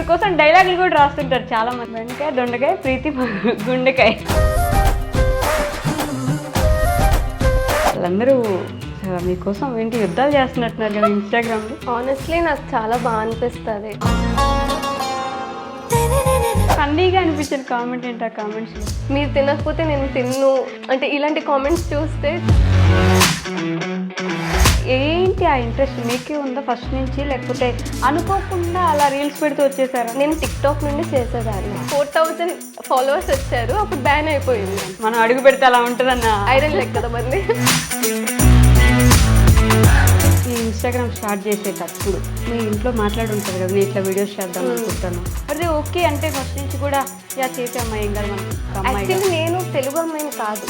ఈవిడ కోసం డైలాగులు కూడా రాస్తుంటారు చాలా మంది. బెండకాయ దొండకాయ ప్రీతి గుండెకాయ. వాళ్ళందరూ మీకోసం ఏంటి యుద్ధాలు చేస్తున్నట్టున్నారు కదా ఇన్స్టాగ్రామ్లో. ఆనెస్ట్లీ నాకు చాలా బాగా అనిపిస్తుంది. ఫన్నీగా అనిపించిన కామెంట్ ఏంటి ఆ కామెంట్స్లో? మీరు తినకపోతే నేను తిన్ను అంటే ఇలాంటి కామెంట్స్ చూస్తే ఏంటి ఆ ఇంట్రెస్ట్ మీకే ఉందా ఫస్ట్ నుంచి, లేకపోతే అనుకోకుండా అలా రీల్స్ పెడుతూ వచ్చేసారా? నేను టిక్టాక్ నుండి చేసేదాన్ని. 4000 ఫాలోవర్స్ వచ్చారు, అప్పుడు బ్యాన్ అయిపోయింది. మనం అడుగు పెడితే అలా ఉంటుందన్న ఐరన్ లెక్క కదా మంది. ఈ ఇన్స్టాగ్రామ్ స్టార్ట్ చేసేటప్పుడు మీ ఇంట్లో మాట్లాడి ఉంటారు కదా, నేను ఇట్లా వీడియోస్ చేద్దాం అనుకుంటాను, అది ఓకే అంటే ఫస్ట్ నుంచి కూడా యా చేసే అమ్మాయి ఏం కాదు మనం. యాక్చువల్లీ నేను తెలుగు అమ్మాయిని కాదు,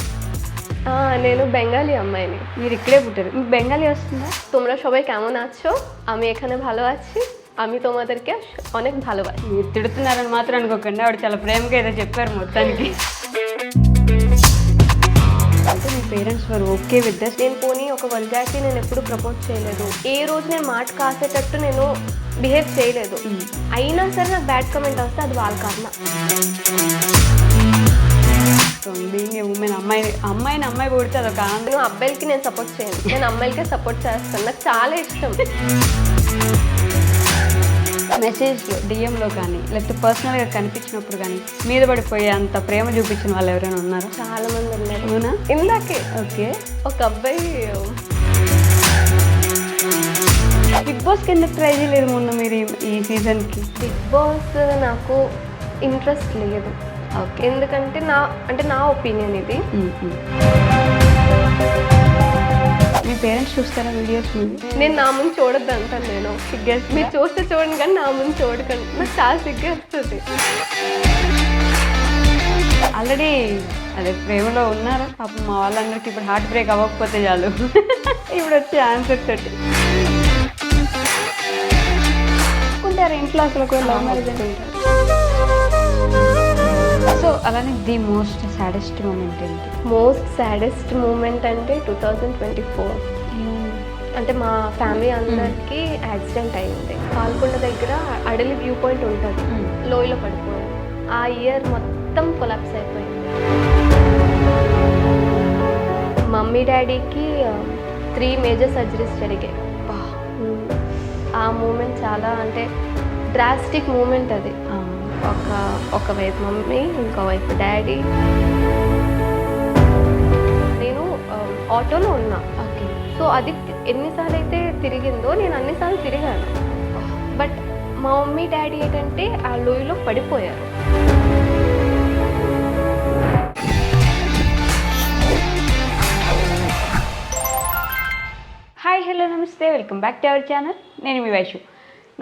నేను బెంగాలీ అమ్మాయిని. మీరు ఇక్కడే పుట్టారు, మీకు బెంగాలీ వస్తుందా? তোমরা সবাই কেমন আছো? আমি এখানে ভালো আছি, আমি তোমাদেরকে অনেক ভালোবাসি. మీరు తిడుతున్నారని మాత్రం అనుకోకండి, ఆవిడ చాలా ప్రేమగా ఏదో చెప్పారు మొత్తానికి. అంటే మీ పేరెంట్స్ వారు ఓకే విత్ దిస్? నేను పోనీ ఒక వల్గారిటీ నేను ఎప్పుడు ప్రపోజ్ చేయలేదు, ఏ రోజు నేను మాట కాసేటట్టు నేను బిహేవ్ చేయలేదు. అయినా సరే నాకు బ్యాడ్ కమెంట్ వస్తే అది వాళ్ళ కారణం. ఉమెన్ అమ్మాయి కొడితే అదొక ఆనందం. నేను అబ్బాయిలకి నేను సపోర్ట్ చేయను, నేను అమ్మాయిలకే సపోర్ట్ చేస్తాను, నాకు చాలా ఇష్టం. మెసేజ్లో డిఎంలో కానీ లేకపోతే పర్సనల్గా కనిపించినప్పుడు కానీ మీద పడిపోయే అంత ప్రేమ చూపించిన వాళ్ళు ఎవరైనా ఉన్నారా? చాలా మంది ఉన్నారు. అవునా? ఇందాకే ఓకే, ఒక అబ్బాయి బిగ్ బాస్కి ఎందుకు ట్రై చేయలేదు మొన్న మీరు ఈ సీజన్కి? బిగ్ బాస్ నాకు ఇంట్రెస్ట్ లేదు. ఓకే, ఎందుకంటే నా ఒపీనియన్ ఇది. మీ పేరెంట్స్ చూస్తారా వీడియోస్? నేను నా ముందు చూడొద్దు అంటాను. నేను మీరు చూస్తే చూడండి కానీ నా ముందు చూడకండి, నాకు చాలా సిగ్గేస్తుంది. ఆల్రెడీ అదే ప్రేమలో ఉన్నారా? పాపం మా వాళ్ళందరికీ ఇప్పుడు హార్ట్ బ్రేక్ అవ్వకపోతే చాలు ఇప్పుడు వచ్చే ఆన్సర్ తోటి అనుకుంటారు ఇంట్లో. అసలు ఒకవేళ లవ్ మ్యారేజ్ అనుకుంటారు. సో అలానే ది మోస్ట్ సాడెస్ట్ మూమెంట్ ఏంటి? మోస్ట్ సాడెస్ట్ మూమెంట్ అంటే 2024 అంటే మా ఫ్యామిలీ అందరికీ యాక్సిడెంట్ అయింది. పాల్కొండ దగ్గర అడలి వ్యూ పాయింట్ ఉంటుంది, లోయలో పడిపోయింది. ఆ ఇయర్ మొత్తం కొలాప్స్ అయిపోయింది. మమ్మీ డాడీకి 3 మేజర్ సర్జరీస్ జరిగాయి. ఆ మూమెంట్ చాలా అంటే డ్రాస్టిక్ మూమెంట్ అది. ఒక వైపు మమ్మీ, ఇంకో వైపు డాడీ. నేను ఆటోలో ఉన్నా. ఓకే, సో అది ఎన్నిసార్లు అయితే తిరిగిందో నేను అన్నిసార్లు తిరిగాను. బట్ మా మమ్మీ డాడీ ఏంటంటే ఆ లోయలో పడిపోయారు. హాయ్, హలో, నమస్తే, welcome back to our channel. నేను మీ వైషు.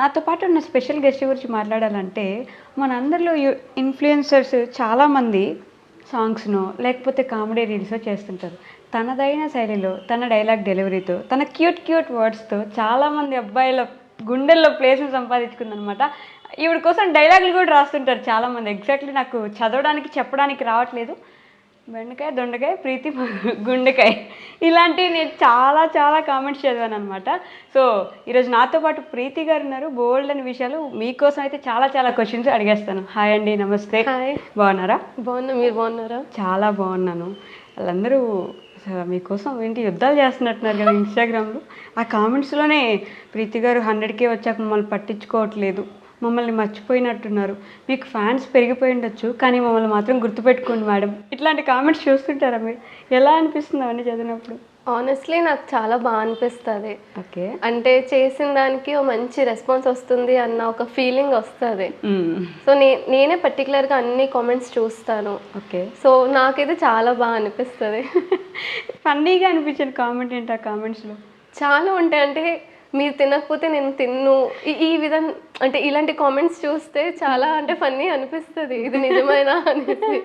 నాతో పాటు ఉన్న స్పెషల్ గెస్ట్ గురించి మాట్లాడాలంటే మనందరిలో ఇన్ఫ్లుయెన్సర్స్ చాలామంది సాంగ్స్నో లేకపోతే కామెడీ రీల్సో చేస్తుంటారు. తనదైన శైలిలో, తన డైలాగ్ డెలివరీతో, తన క్యూట్ వర్డ్స్తో చాలామంది అబ్బాయిల గుండెల్లో ప్లేస్ని సంపాదించుకుందనమాట. ఈవిడ కోసం డైలాగులు కూడా రాస్తుంటారు చాలామంది. ఎగ్జాక్ట్లీ నాకు చదవడానికి చెప్పడానికి రావట్లేదు. బెండకాయ దొండకాయ ప్రీతి గుండెకాయ, ఇలాంటివి నేను చాలా కామెంట్స్ చదివాను అనమాట. సో ఈరోజు నాతో పాటు ప్రీతి గారు ఉన్నారు. బోల్డ్ అనే విషయాలు మీకోసం అయితే చాలా క్వశ్చన్స్ అడిగేస్తాను. హాయ్ అండి, నమస్తే. హాయ్, బాగున్నారా? బాగున్నా, మీరు బాగున్నారా? చాలా బాగున్నాను. వాళ్ళందరూ మీకోసం ఏంటి యుద్ధాలు చేస్తున్నట్టున్నారు కదా ఇన్స్టాగ్రామ్లో. ఆ కామెంట్స్లోనే ప్రీతి గారు 100K వచ్చాక మమ్మల్ని పట్టించుకోవట్లేదు, మమ్మల్ని మర్చిపోయినట్టున్నారు, మీకు ఫ్యాన్స్ పెరిగిపోయి ఉండొచ్చు కానీ మమ్మల్ని మాత్రం గుర్తుపెట్టుకోండి మేడం, ఇట్లాంటి కామెంట్స్ చూస్తుంటారా మీరు? ఎలా అనిపిస్తుంది అవన్నీ చదివినప్పుడు? ఆనెస్ట్లీ నాకు చాలా బాగా అనిపిస్తుంది. ఓకే, అంటే చేసిన దానికి ఒక మంచి రెస్పాన్స్ వస్తుంది అన్న ఒక ఫీలింగ్ వస్తుంది. సో నేనే పర్టికులర్గా అన్ని కామెంట్స్ చూస్తాను. ఓకే, సో నాకైతే చాలా బాగా అనిపిస్తుంది. ఫన్నీగా అనిపించిన కామెంట్ ఏంటి ఆ కామెంట్స్లో? చాలా ఉంటాయి. అంటే మీరు తినకపోతే నేను తిన్ను, ఈ విధంగా అంటే ఇలాంటి కామెంట్స్ చూస్తే చాలా అంటే ఫన్నీ అనిపిస్తుంది. ఇది నిజమేనా అనేసి.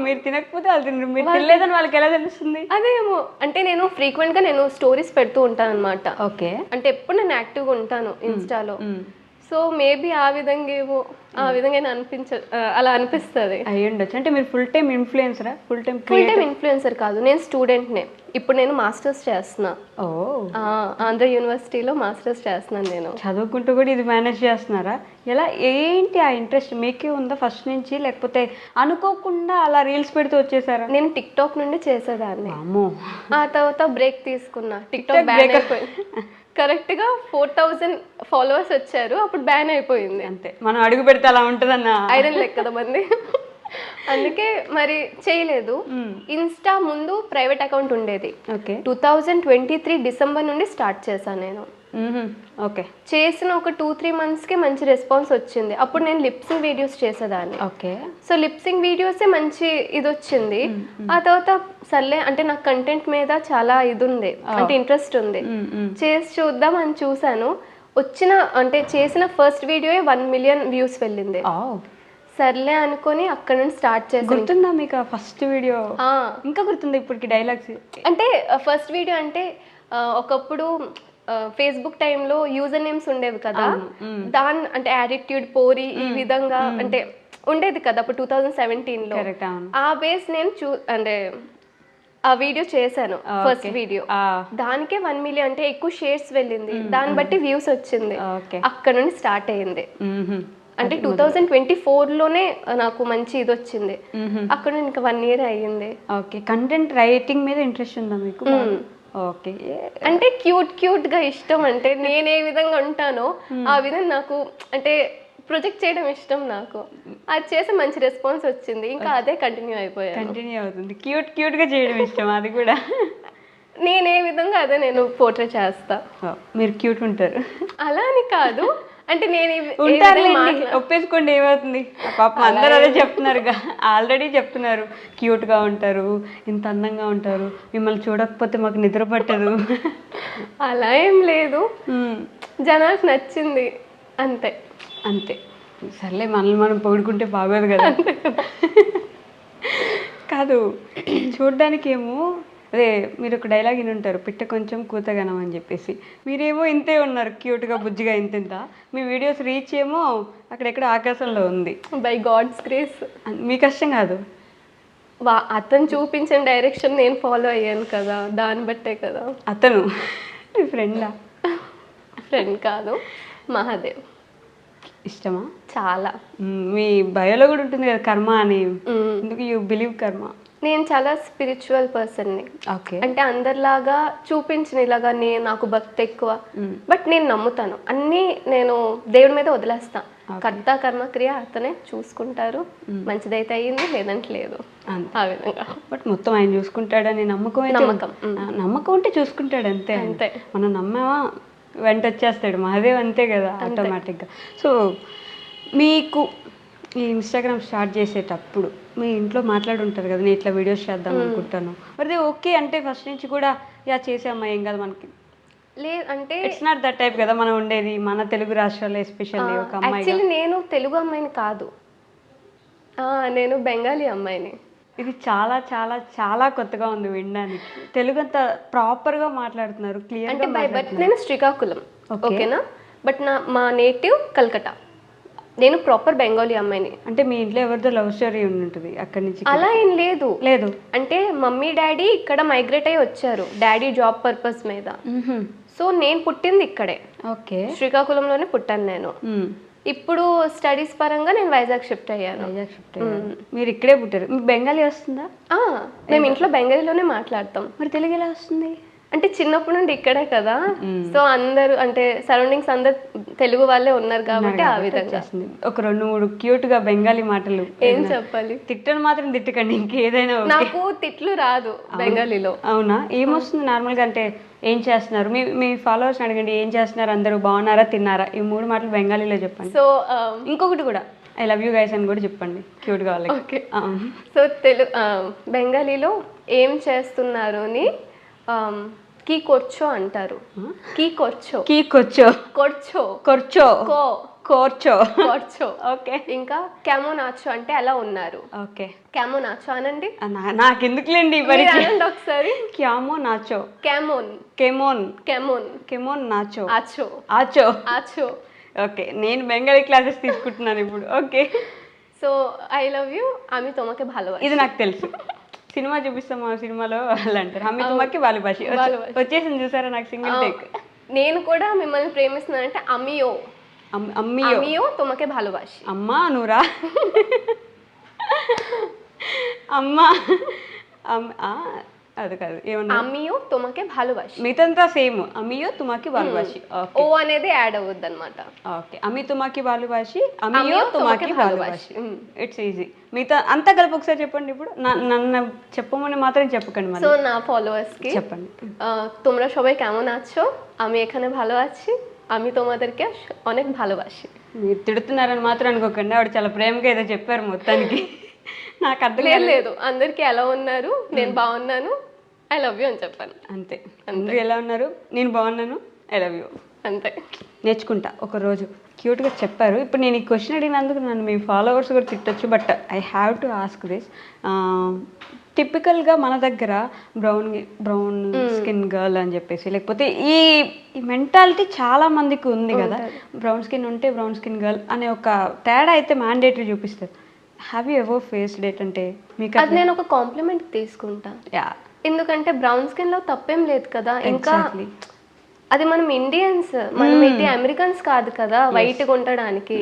మీరు తినకపోతే వాళ్ళు తినరు, మీరు తినలేదని వాళ్ళకి ఎలా తెలుస్తుంది? అదేమో అంటే నేను ఫ్రీక్వెంట్గా నేను స్టోరీస్ పెడుతూ ఉంటాను అనమాట. ఓకే, అంటే ఎప్పుడు నేను యాక్టివ్గా ఉంటాను ఇన్స్టాలో. సో మేబీ ఆ విధంగా ఏమో ఆ విధంగా అలా అనిపిస్తుంది. అయ్యి ఉండొచ్చు. అంటే మీరు ఫుల్ టైం ఇన్ఫ్లుయెన్సరా? ఫుల్ టైం ఇన్ఫ్లుయెన్సర్ కాదు, నేను స్టూడెంట్నే. ఇప్పుడు నేను మాస్టర్స్ చేస్తున్నా. ఓ, ఆంధ్ర యూనివర్సిటీలో మాస్టర్స్ చేస్తున్నాను నేను. చదువుకుంటూ కూడా ఇది మేనేజ్ చేస్తున్నారా? ఎలా, ఏంటి ఆ ఇంట్రెస్ట్ మీకే ఉందా ఫస్ట్ నుంచి, లేకపోతే అనుకోకుండా అలా రీల్స్ పెడుతూ వచ్చేసారా? నేను టిక్ టాక్ నుండి చేసేదాన్ని. అమ్మో. ఆ తర్వాత బ్రేక్ తీసుకున్నా, టిక్ టాక్ బ్యాన్ అయిపోయింది. కరెక్ట్గా 4000 ఫాలోవర్స్ వచ్చారు, అప్పుడు బ్యాన్ అయిపోయింది. అంతే, మనం అడుగు పెడితే అలా ఉంటుందన్న ఐరన్ లెక్క కదా మంది. అందుకే మరి చేయలేదు. ఇన్స్టా ముందు ప్రైవేట్ అకౌంట్ ఉండేది. ఓకే. 2023 డిసెంబర్ నుండి స్టార్ట్ చేశాను నేను. ఓకే. చేసిన ఒక 2-3 మంత్స్కి మంచి రెస్పాన్స్ వచ్చింది. అప్పుడు నేను లిప్సింగ్ వీడియోస్ చేసేదాన్ని. ఓకే. సో లిప్సింగ్ వీడియోసే మంచి ఇది వచ్చింది. ఆ తర్వాత సర్లే అంటే నాకు కంటెంట్ మీద చాలా ఇది ఉంది, అంటే ఇంట్రెస్ట్ ఉంది, చేసి చూద్దాం అని చూసాను. అంటే చేసిన ఫస్ట్ వీడియో 1 మిలియన్ వ్యూస్ వెళ్ళింది. సర్లే అనుకొని అక్కడ నుండి స్టార్ట్ చేసాను. గుర్తుందా మీకు ఫస్ట్ వీడియో? ఇంకా గుర్తుందా ఇప్పటికి డైలాగ్స్? అంటే ఫస్ట్ వీడియో అంటే ఒకప్పుడు ఫేస్బుక్ టైంలో యూజర్ నేమ్స్ ఉండేవి కదా, అంటే యాటిట్యూడ్ పోరి ఈ విధంగా అంటే ఉండేది కదా అప్పుడు 2017లో. ఆ బేస్ నేను అంటే ఆ వీడియో చేశాను ఫస్ట్ వీడియో. దానికే 1 మిలియన్, అంటే ఎక్కువ షేర్స్ వెళ్ళింది, దాన్ని బట్టి వ్యూస్ వచ్చింది. అక్కడ నుండి స్టార్ట్ అయ్యింది. అంటే 2024లోనే నాకు మంచి ఇది వచ్చింది. అక్కడ ఇంకా 1 ఇయర్ అయ్యింది. ఓకే. కంటెంట్ రైటింగ్ మీద ఇంట్రెస్ట్ ఉందా మీకు? ఓకే. అంటే క్యూట్ గా ఇష్టం. అంటే నేను ఏ విధంగా ఉంటానో ఆ విధంగా నాకు అంటే ప్రొజెక్ట్ చేయడం ఇష్టం నాకు. అది చేసి మంచి రెస్పాన్స్ వచ్చింది, ఇంకా అదే కంటిన్యూ అవుతుంది. క్యూట్ గా చేయడం ఇష్టం, అది కూడా నేను ఏ విధంగా అదే నేను పోర్ట్రే చేస్తా. మీరు క్యూట్ ఉంటారు అలా అని కాదు, అంటే నేను ఒప్పేసుకోండి, ఏమవుతుంది? పాపం అందరూ అదే చెప్తున్నారుగా, ఆల్రెడీ చెప్తున్నారు క్యూట్గా ఉంటారు, ఇంత అందంగా ఉంటారు, మిమ్మల్ని చూడకపోతే మాకు నిద్ర పట్టదు. అలా ఏం లేదు, జనాలకు నచ్చింది అంతే. సర్లే, మనల్ని మనం పొగుడుకుంటే బాగోదు కదా. కాదు, చూడ్డానికి ఏమో అదే మీరు ఒక డైలాగ్ విని ఉంటారు, పిట్ట కొంచెం కూతగనం అని చెప్పేసి. మీరేమో ఇంతే ఉన్నారు, క్యూట్గా బుజ్జిగా ఇంత. మీ వీడియోస్ రీచ్ ఏమో అక్కడెక్కడ ఆకాశంలో ఉంది. By God's grace. మీ కష్టం కాదు, అతను చూపించిన డైరెక్షన్ నేను ఫాలో అయ్యాను కదా, దాన్ని బట్టే కదా. అతను మీ ఫ్రెండా? ఫ్రెండ్ కాదు, మహాదేవ్. ఇష్టమా? చాలా. మీ బయోలో కూడా ఉంటుంది కదా కర్మ అని, ఎందుకు యూ బిలీవ్ కర్మ? నేను చాలా స్పిరిచువల్ పర్సన్ని. అంటే అందరిలాగా చూపించిన ఇలాగా నాకు భక్తి ఎక్కువ, బట్ నేను నమ్ముతాను అన్నీ. నేను దేవుడి మీద వదిలేస్తాను. కర్త కర్మ క్రియ అతనే చూసుకుంటారు, మంచిదైతే అయ్యింది, లేదంటే లేదు, ఆ విధంగా. బట్ మొత్తం ఆయన చూసుకుంటాడని నమ్మకం ఉంటే చూసుకుంటాడు, అంతే. మనం నమ్మామా వెంట వచ్చేస్తాడు మహాదేవ్, అంతే కదా ఆటోమేటిక్గా. సో మీకు ఈ ఇన్స్టాగ్రామ్ స్టార్ట్ చేసేటప్పుడు మీ ఇంట్లో మాట్లాడుంటారు కదా, నేను ఇట్లా వీడియోస్ చేద్దాం అనుకుంటాను, మరి ఓకే అంటే ఫస్ట్ నుంచి కూడా చేసే అమ్మాయి ఏం కదా మనకి లేదు అంటే ఇట్స్ నాట్ దట్ టైప్ కదా మనం ఉండేది మన తెలుగు రాష్ట్రాల్లో, ఎస్పెషల్లీ ఒక అమ్మాయి. యాక్చువల్లీ నేను తెలుగు అమ్మాయిని కాదు, నేను బెంగాలీ అమ్మాయిని. ఇది చాలా చాలా చాలా కొత్తగా ఉంది వినడానికి. తెలుగు అంత ప్రాపర్గా మాట్లాడుతున్నారు, క్లియర్. అంటే బై బర్త్ నేను శ్రీకాకుళం, ఓకేనా, బట్ మా నేటివ్ కల్కటా. నేను ప్రాపర్ బెంగాలీ అమ్మాయిని. అంటే మీ ఇంట్లో ఎవరిదో లవ్ స్టోరీ ఉంటుంది అక్కడి నుంచి? అలా ఏం లేదు. అంటే మమ్మీ డాడీ ఇక్కడ మైగ్రేట్ అయ్యి వచ్చారు, డాడీ జాబ్ పర్పస్ మీద. సో నేను పుట్టింది ఇక్కడే, ఓకే, శ్రీకాకుళంలోనే పుట్టాను నేను. ఇప్పుడు స్టడీస్ పరంగా నేను వైజాగ్ షిఫ్ట్ అయ్యాను. మీరు ఇక్కడే పుట్టారు. మీకు బెంగాలీ వస్తుందా? మేము ఇంట్లో బెంగాలీలోనే మాట్లాడతాం. మరి తెలుగు ఎలా వస్తుంది? అంటే చిన్నప్పటి నుండి ఇక్కడే కదా, సో అందరూ అంటే సరౌండింగ్స్ అందరు తెలుగు వాళ్ళే ఉన్నారు కాబట్టి ఆ విధంగా. ఒక 2-3 క్యూట్ గా బెంగాలీ మాటలు ఏం చెప్పాలి? తిట్టను మాత్రం తిట్టకండి, ఇంకేదైనా. నాకు తిట్లు రాదు బెంగాలీలో. అవునా? ఏమొస్తుంది నార్మల్ గా? అంటే ఏం చేస్తున్నారు? మీ ఫాలోవర్స్ అడగండి, ఏం చేస్తున్నారు, అందరూ బాగున్నారా, తిన్నారా, ఈ 3 మాటలు బెంగాలీలో చెప్పండి. సో ఇంకొకటి కూడా ఐ లవ్ యూ గైస్ అని కూడా చెప్పండి క్యూట్ గా వాళ్ళకి. ఓకే. సో బెంగాలీలో ఏం చేస్తున్నారు అని కీ కొర్చో అంటారు. ఓకే. ఇంకా క్యామో నాచో అంటే అలా ఉన్నారు. ఓకే, క్యామో నాచో అనండి. నాకెందుకులేండి అనండి ఒకసారి. క్యామో నాచో, కెమోన్ నాచో, ఆచో. ఓకే, నేను బెంగాలీ క్లాసెస్ తీసుకుంటున్నాను ఇప్పుడు. Okay, so I love you আমি তোমাকে ভালোবাসি. ఇది నాకు తెలుసు. సినిమా చూపిస్తాం, ఆ సినిమాలో వాళ్ళు అంటారు హమ్మి తుమ్మకి బాలిబాషి. వచ్చేసింది చూసారా నాకు సింగిల్ టేక్. నేను కూడా మిమ్మల్ని ప్రేమిస్తున్నానంటే అమియో అమ్మియో అమియో তোমাকে ভালোবাসি. అమ్మా నూరా అమ్మా అది కాదు, ఏమన్నా అమియో তোমাকে ভালোবাসি. మిగతా సేమ్ అమియో తుమాకి బాలుబాషి. ఓ అనేది యాడ్ అవ్వద్దు అనమాట. ఓకే, అమి తుమాకి బాలుబాషి, అమియో తుమాకి బాలుబాషి. It's easy. మిగతా అంతా కలిపి ఒకసారి చెప్పండి. ఇప్పుడు నన్ను చెప్పమని మాత్రం చెప్పకండి. సో మరి నా ఫాలోవర్స్ కి చెప్పండి. তোমরা সবাই কেমন আছো, আমি এখানে ভালো আছি, আমি তোমাদেরকে অনেক ভালোবাসি. మీరు తిడుతున్నారని మాత్రం అనుకోకండి, ఆవిడ చాలా ప్రేమగా ఏదో చెప్పారు మొత్తానికి. నాకు అర్థం లేదు అందరికి ఎలా ఉన్నారు, నేను బాగున్నాను, ఐ లవ్ యూ అని చెప్పాను అంతే. అందరూ ఎలా ఉన్నారు, నేను బాగున్నాను, ఐ లవ్ యూ అంతే. నేర్చుకుంటా ఒకరోజు. క్యూట్గా చెప్పారు. ఇప్పుడు నేను ఈ క్వశ్చన్ అడిగినందుకు నన్ను మీ ఫాలోవర్స్ కూడా తిట్టొచ్చు, but I have to ask this. టిపికల్గా మన దగ్గర బ్రౌన్ స్కిన్ గర్ల్ అని చెప్పేసి, లేకపోతే ఈ మెంటాలిటీ చాలా మందికి ఉంది కదా, బ్రౌన్ స్కిన్ ఉంటే బ్రౌన్ స్కిన్ గర్ల్ అనే ఒక తేడా అయితే మ్యాండేటరీ చూపిస్తారు. Have you ever faced it? అంటే మీకు అది నేను ఒక కాంప్లిమెంట్ తీసుకుంటా. యా, ఎందుకంటే బ్రౌన్ స్కిన్ లో తప్పేం లేదు కదా. ఇంకా అది మనం ఇండియన్స్, మనం ఏంటి అమెరికన్స్ కాదు కదా వైట్ గా ఉండడానికి.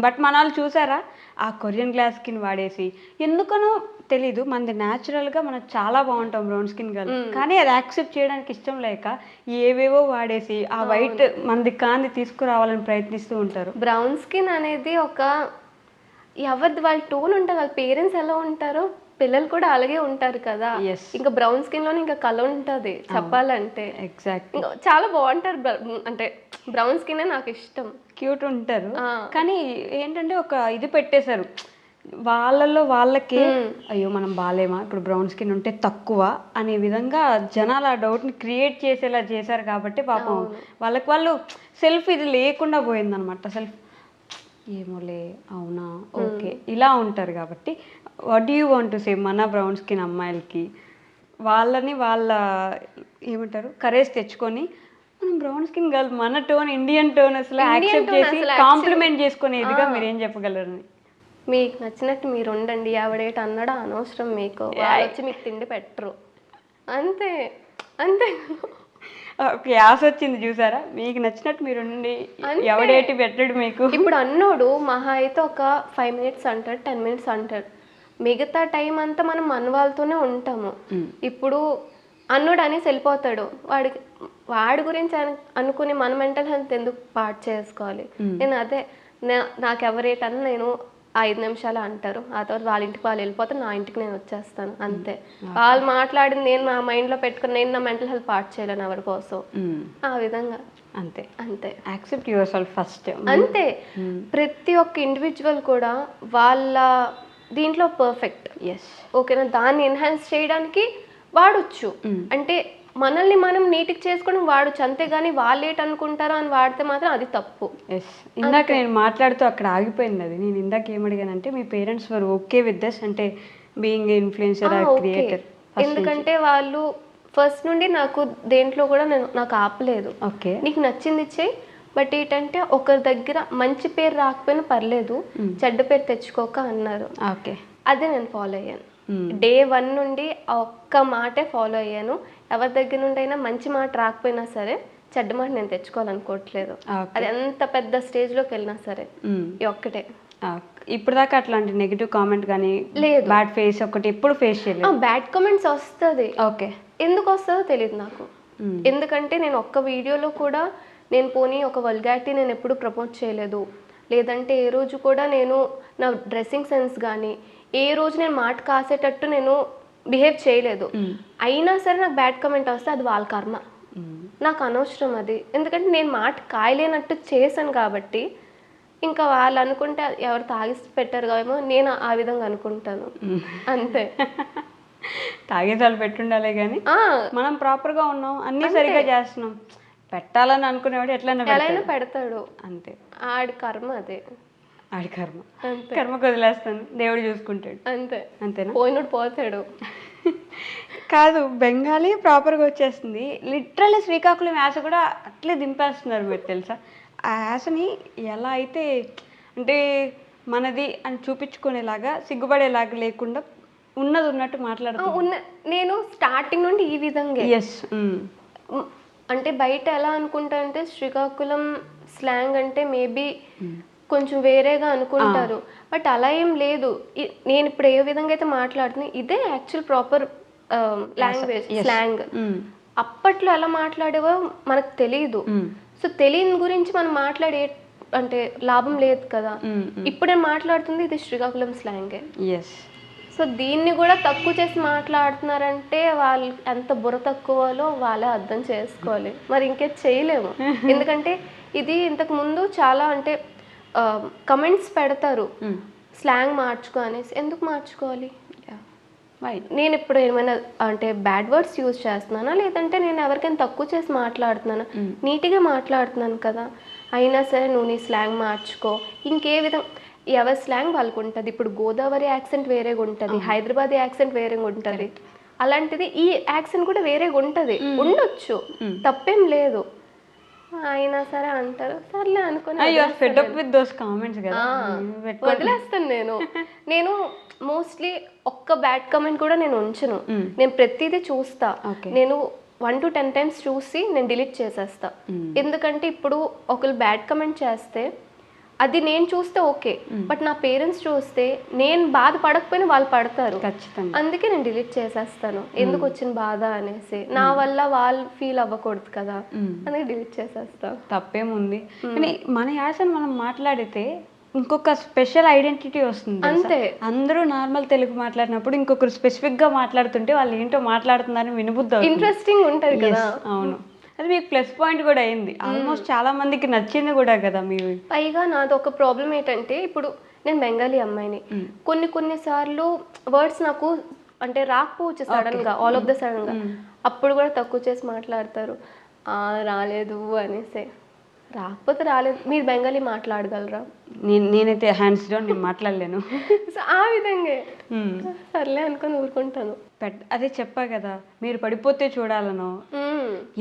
బట్ మన వాళ్ళు చూసారా ఆ కొరియన్ గ్లాస్ స్కిన్ వాడేసి, ఎందుకనో తెలీదు, మనది న్యాచురల్గా మనం చాలా బాగుంటాం బ్రౌన్ స్కిన్ గర్ల్, కానీ అది యాక్సెప్ట్ చేయడానికి ఇష్టం లేక ఏవేవో వాడేసి ఆ వైట్ మనది కాంది తీసుకురావాలని ప్రయత్నిస్తూ ఉంటారు. బ్రౌన్ స్కిన్ అనేది ఒక ఎవరిది వాళ్ళ టోన్ ఉంటుంది, వాళ్ళ పేరెంట్స్ ఎలా ఉంటారో పిల్లలు కూడా అలాగే ఉంటారు కదా. ఇంకా బ్రౌన్ స్కిన్ లోనే ఇంకా కలర్ ఉంటది చెప్పాలంటే. ఎగ్జాక్ట్, చాలా బాగుంటారు. అంటే బ్రౌన్ స్కిన్ నాకు ఇష్టం, క్యూట్ ఉంటారు. కానీ ఏంటంటే ఒక ఇది పెట్టేశారు వాళ్ళల్లో వాళ్ళకి, అయ్యో మనం బాలేమా ఇప్పుడు బ్రౌన్ స్కిన్ ఉంటే తక్కువ అనే విధంగా జనాలు ఆ డౌట్ని క్రియేట్ చేసేలా చేశారు. కాబట్టి పాపం వాళ్ళకి వాళ్ళు సెల్ఫ్ ఇది లేకుండా పోయిందనమాట. సెల్ఫ్ ఏమోలే అవునా ఓకే ఇలా ఉంటారు. కాబట్టి what do you want to say మన బ్రౌన్ స్కిన్ అమ్మాయిలకి, వాళ్ళని వాళ్ళ ఏమంటారు కరేజ్ తెచ్చుకొని మనం బ్రౌన్ స్కిన్ గర్ల్, మన టోన్ ఇండియన్ టోన్ అసలు యాక్సెప్ట్ చేసి కాంప్లిమెంట్ చేసుకునేదిగా మీరు ఏం చెప్పగలరు? మీకు నచ్చినట్టు మీరు ఉండండి, ఆవిడేట అన్నాడా అనవసరం మీకు, వాళ్ళు వచ్చి మీకు తిండి పెట్టరు అంతే అంతే. యాస వచ్చింది చూసారా, మీకు నచ్చినట్టు మీరు ఉండండి, ఎవడేటి పెట్టడు మీకు. ఇప్పుడు అన్నోడు మహా అయితే ఒక 5 minutes అంటాడు, 10 minutes అంటాడు, మిగతా టైం అంతా మనం మన వాళ్ళతోనే ఉంటాము. ఇప్పుడు అన్నోడు అనేసి వెళ్ళిపోతాడు, వాడి గురించి అనుకుని మన మెంటల్ హెల్త్ ఎందుకు పాడు చేసుకోవాలి. నేను అదే నాకు ఎవరేటన్నా నేను 5 నిమిషాలు అంటారు, ఆ తర్వాత వాళ్ళ ఇంటికి వాళ్ళు వెళ్ళిపోతారు, నా ఇంటికి నేను వచ్చేస్తాను అంతే. వాళ్ళు మాట్లాడింది నేను నా మైండ్లో పెట్టుకుని నేను నా మెంటల్ హెల్త్ పార్ట్ చేయలేను ఎవరి కోసం, ఆ విధంగా అంతే అంతే. యాక్సెప్ట్ యువర్ సెల్ఫ్ ఫస్ట్ అంతే. ప్రతి ఒక్క ఇండివిజువల్ కూడా వాళ్ళ దీంట్లో పర్ఫెక్ట్. ఓకేనా, దాన్ని ఎన్హాన్స్ చేయడానికి వాడొచ్చు. అంటే మనల్ని మనం నీటికి చేసుకోవడం వాడచ్చు అంతేగాని వాళ్ళు ఏంటి అనుకుంటారో అని వాడితే మాత్రం అది తప్పు. ఇందాక నేను మాట్లాడుతూ అక్కడ ఆగిపోయింది అది. నేను ఇందాక ఏమడిగానంటే మీ parents were okay with this, అంటే బీయింగ్ ఇన్ఫ్లుయెన్సర్ క్రియేటర్? ఎందుకంటే వాళ్ళు ఫస్ట్ నుండి నాకు దేంట్లో కూడా నాకు ఆపలేదు. ఓకే, నీకు నచ్చింది ఇచ్చేయి, బట్ ఏంటంటే ఒకరి దగ్గర మంచి పేరు రాకపోయినా పర్లేదు, చెడ్డ పేరు తెచ్చుకోక అన్నారు. ఓకే, అదే నేను ఫాలో అయ్యాను. Day 1 నుండి ఒక్క మాటే ఫాలో అయ్యాను. ఎవరి దగ్గర నుండి అయినా మంచి మాట రాకపోయినా సరే చెడ్డ మాట నేను తెచ్చుకోవాలనుకోవట్లేదు. అది ఎంత పెద్ద స్టేజ్లోకి వెళ్ళినా సరే ఈ ఒక్కటే. ఇప్పుడు దాకా అట్లాంటి నెగిటివ్ కామెంట్ కానీ లేదు, బ్యాడ్ ఫేస్ ఒకటి ఎప్పుడు ఫేస్ చేయలేదు. బ్యాడ్ కామెంట్స్ వస్తుంది, ఓకే, ఎందుకు వస్తుందో తెలియదు నాకు. ఎందుకంటే నేను ఒక్క వీడియోలో కూడా నేను పోనీ ఒక వల్గారిటీ నేను ఎప్పుడు ప్రమోట్ చేయలేదు, లేదంటే ఏ రోజు కూడా నేను నా డ్రెస్సింగ్ సెన్స్ కానీ ఏ రోజు నేను మాట కాసేటట్టు నేను బిహేవ్ చేయలేదు. అయినా సరే నాకు బ్యాడ్ కామెంట్ వస్తే అది వాళ్ళ కర్మ, నాకు అనవసరం అది. ఎందుకంటే నేను మాట కాయలేనట్టు చేశాను కాబట్టి, ఇంకా వాళ్ళు అనుకుంటే ఎవరు తాగిసి పెట్టారు కాదేమో నేను ఆ విధంగా అనుకుంటాను అంతే. తాగేసాలు పెట్టుండాలే కానీ మనం ప్రాపర్గా ఉన్నాం, అన్నీ సరిగ్గా చేస్తున్నాం, పెట్టాలని అనుకునేవాడు ఎట్లయినా పెడతాడు అంతే. ఆడి కర్మ అదే, ఆడి కర్మ, కర్మకు వదిలేస్తాను, దేవుడు చూసుకుంటాడు అంతే. అంతేనా? పోయినోడు పోతాడు. కాదు, బెంగాలీ ప్రాపర్గా వచ్చేస్తుంది, లిటరల్లీ శ్రీకాకుళం యాస కూడా అట్లే దింపేస్తున్నారు మీరు తెలుసా. ఆ యాసని ఎలా అయితే అంటే మనది అని చూపించుకునేలాగా సిగ్గుపడేలాగా లేకుండా ఉన్నది ఉన్నట్టు మాట్లాడుతుంది. నేను స్టార్టింగ్ నుండి ఈ విధంగా ఎస్. అంటే బయట ఎలా అనుకుంటా అంటే శ్రీకాకుళం స్లాంగ్ అంటే మేబీ కొంచెం వేరేగా అనుకుంటారు, బట్ అలా ఏం లేదు. నేను ఇప్పుడు ఏ విధంగా అయితే మాట్లాడుతున్నా ఇదే యాక్చువల్ ప్రాపర్ లాంగ్వేజ్ స్లాంగ్. అప్పట్లో ఎలా మాట్లాడేవో మనకు తెలియదు. సో తెలియని గురించి మనం మాట్లాడే అంటే లాభం లేదు కదా. ఇప్పుడు నేను మాట్లాడుతుంది ఇది శ్రీకాకుళం స్లాంగే. సో దీన్ని కూడా తక్కువ చేసి మాట్లాడుతున్నారంటే వాళ్ళు ఎంత బుర్ర తక్కువలో వాళ్ళే అర్థం చేసుకోవాలి. మరి ఇంకేం చేయలేము. ఎందుకంటే ఇది ఇంతకు ముందు చాలా అంటే కమెంట్స్ పెడతారు స్లాంగ్ మార్చుకో అనేసి. ఎందుకు మార్చుకోవాలి? నేను ఇప్పుడు ఏమైనా అంటే బ్యాడ్ వర్డ్స్ యూజ్ చేస్తున్నానా, లేదంటే నేను ఎవరికైనా తక్కువ చేసి మాట్లాడుతున్నానా? నీట్గా మాట్లాడుతున్నాను కదా. అయినా సరే నువ్వు నీ స్లాంగ్ మార్చుకో. ఇంకే విధంగా ఎవరి స్లాంగ్ వాళ్ళకు ఉంటుంది. ఇప్పుడు గోదావరి యాక్సెంట్ వేరేగా ఉంటుంది, హైదరాబాద్ యాక్సెంట్ వేరేగా ఉంటుంది. అలాంటిది ఈ యాక్సెంట్ కూడా వేరేగా ఉంటుంది, ఉండొచ్చు, తప్పేం లేదు. అయినా సరే అంటారు, సర్లే అనుకుని వదిలేస్తాను. నేను మోస్ట్లీ ఒక్క బ్యాడ్ కమెంట్ కూడా నేను ఉంచను. నేను ప్రతిదీ చూస్తా. నేను 1 to 10 times చూసి నేను డిలీట్ చేసేస్తా. ఎందుకంటే ఇప్పుడు ఒకరు బ్యాడ్ కమెంట్ చేస్తే అది నేను చూస్తే ఓకే, బట్ నా పేరెంట్స్ చూస్తే నేను బాధ పడకపోయినా వాళ్ళు పడతారు ఖచ్చితంగా. అందుకే నేను డిలీట్ చేసేస్తాను. ఎందుకు వచ్చిన బాధ అనేసి, నా వల్ల వాళ్ళు ఫీల్ అవ్వకూడదు కదా, అందుకే డిలీట్ చేసేస్తా. తప్పేముంది. కానీ మన యాసను మనం మాట్లాడితే ఇంకొక స్పెషల్ ఐడెంటిటీ వస్తుంది. అంతే. అందరూ నార్మల్ తెలుగు మాట్లాడినప్పుడు ఇంకొకరు స్పెసిఫిక్ గా మాట్లాడుతుంటే వాళ్ళు ఏంటో మాట్లాడుతున్నారని వినబుద్ధి, ఇంట్రెస్టింగ్ ఉంటది కదా. అవును, అది మీకు ప్లస్ పాయింట్ కూడా అయింది. ఆల్మోస్ట్ చాలా మందికి నచ్చింది కూడా కదా. మీరు పైగా నాది ఒక ప్రాబ్లం ఏంటంటే, ఇప్పుడు నేను బెంగాలీ అమ్మాయిని, కొన్నిసార్లు వర్డ్స్ నాకు అంటే రాకపోవచ్చు సడన్ గా, ఆల్ ఆఫ్ ద సడన్ గా. అప్పుడు కూడా తక్కువ చేసి మాట్లాడతారు, రాలేదు అనేసి. రాకపోతే రాలేదు. మీరు బెంగాలీ మాట్లాడగలరా? నేనైతే హ్యాండ్స్ డౌన్ నేను మాట్లాడలేను. సో ఆ విధంగా సర్లే అనుకొని ఊరుకుంటాను. అదే చెప్పా కదా, మీరు పడిపోతే చూడాలను,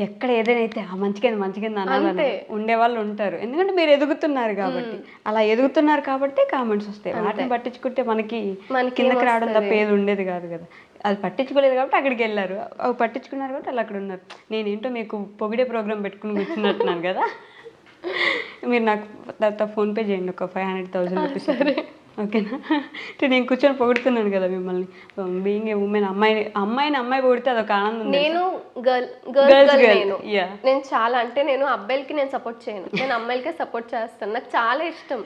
ఎక్కడ ఏదైనా అయితే మంచిగా అనాలని ఉండేవాళ్ళు ఉంటారు. ఎందుకంటే మీరు ఎదుగుతున్నారు కాబట్టి, అలా ఎదుగుతున్నారు కాబట్టి కామెంట్స్ వస్తాయి. వాటిని పట్టించుకుంటే మనకి కిందకి రావడం తప్ప ఏది ఉండేది కాదు కదా. అది పట్టించుకోలేదు కాబట్టి అక్కడికి వెళ్ళారు, అవి పట్టించుకున్నారు కాబట్టి వాళ్ళు అక్కడ ఉన్నారు. నేనేంటో మీకు పొగిడే ప్రోగ్రామ్ పెట్టుకుని కూర్చున్నట్టున్నాను కదా. మీరు నాకు తర్వాత ఫోన్పే చేయండి ఒక 500,000 రూపీస్, ఓకేనా? నేను కూర్చొని పొగుడుతున్నాను కదా మిమ్మల్ని. బీయింగ్ ఏ ఉమెన్, అమ్మాయి పొగిడితే అదొక ఆనందం. నేను నేను చాలా అంటే నేను అబ్బాయిలకి నేను సపోర్ట్ చేయను, నేను అమ్మాయిలకే సపోర్ట్ చేస్తాను. నాకు చాలా ఇష్టం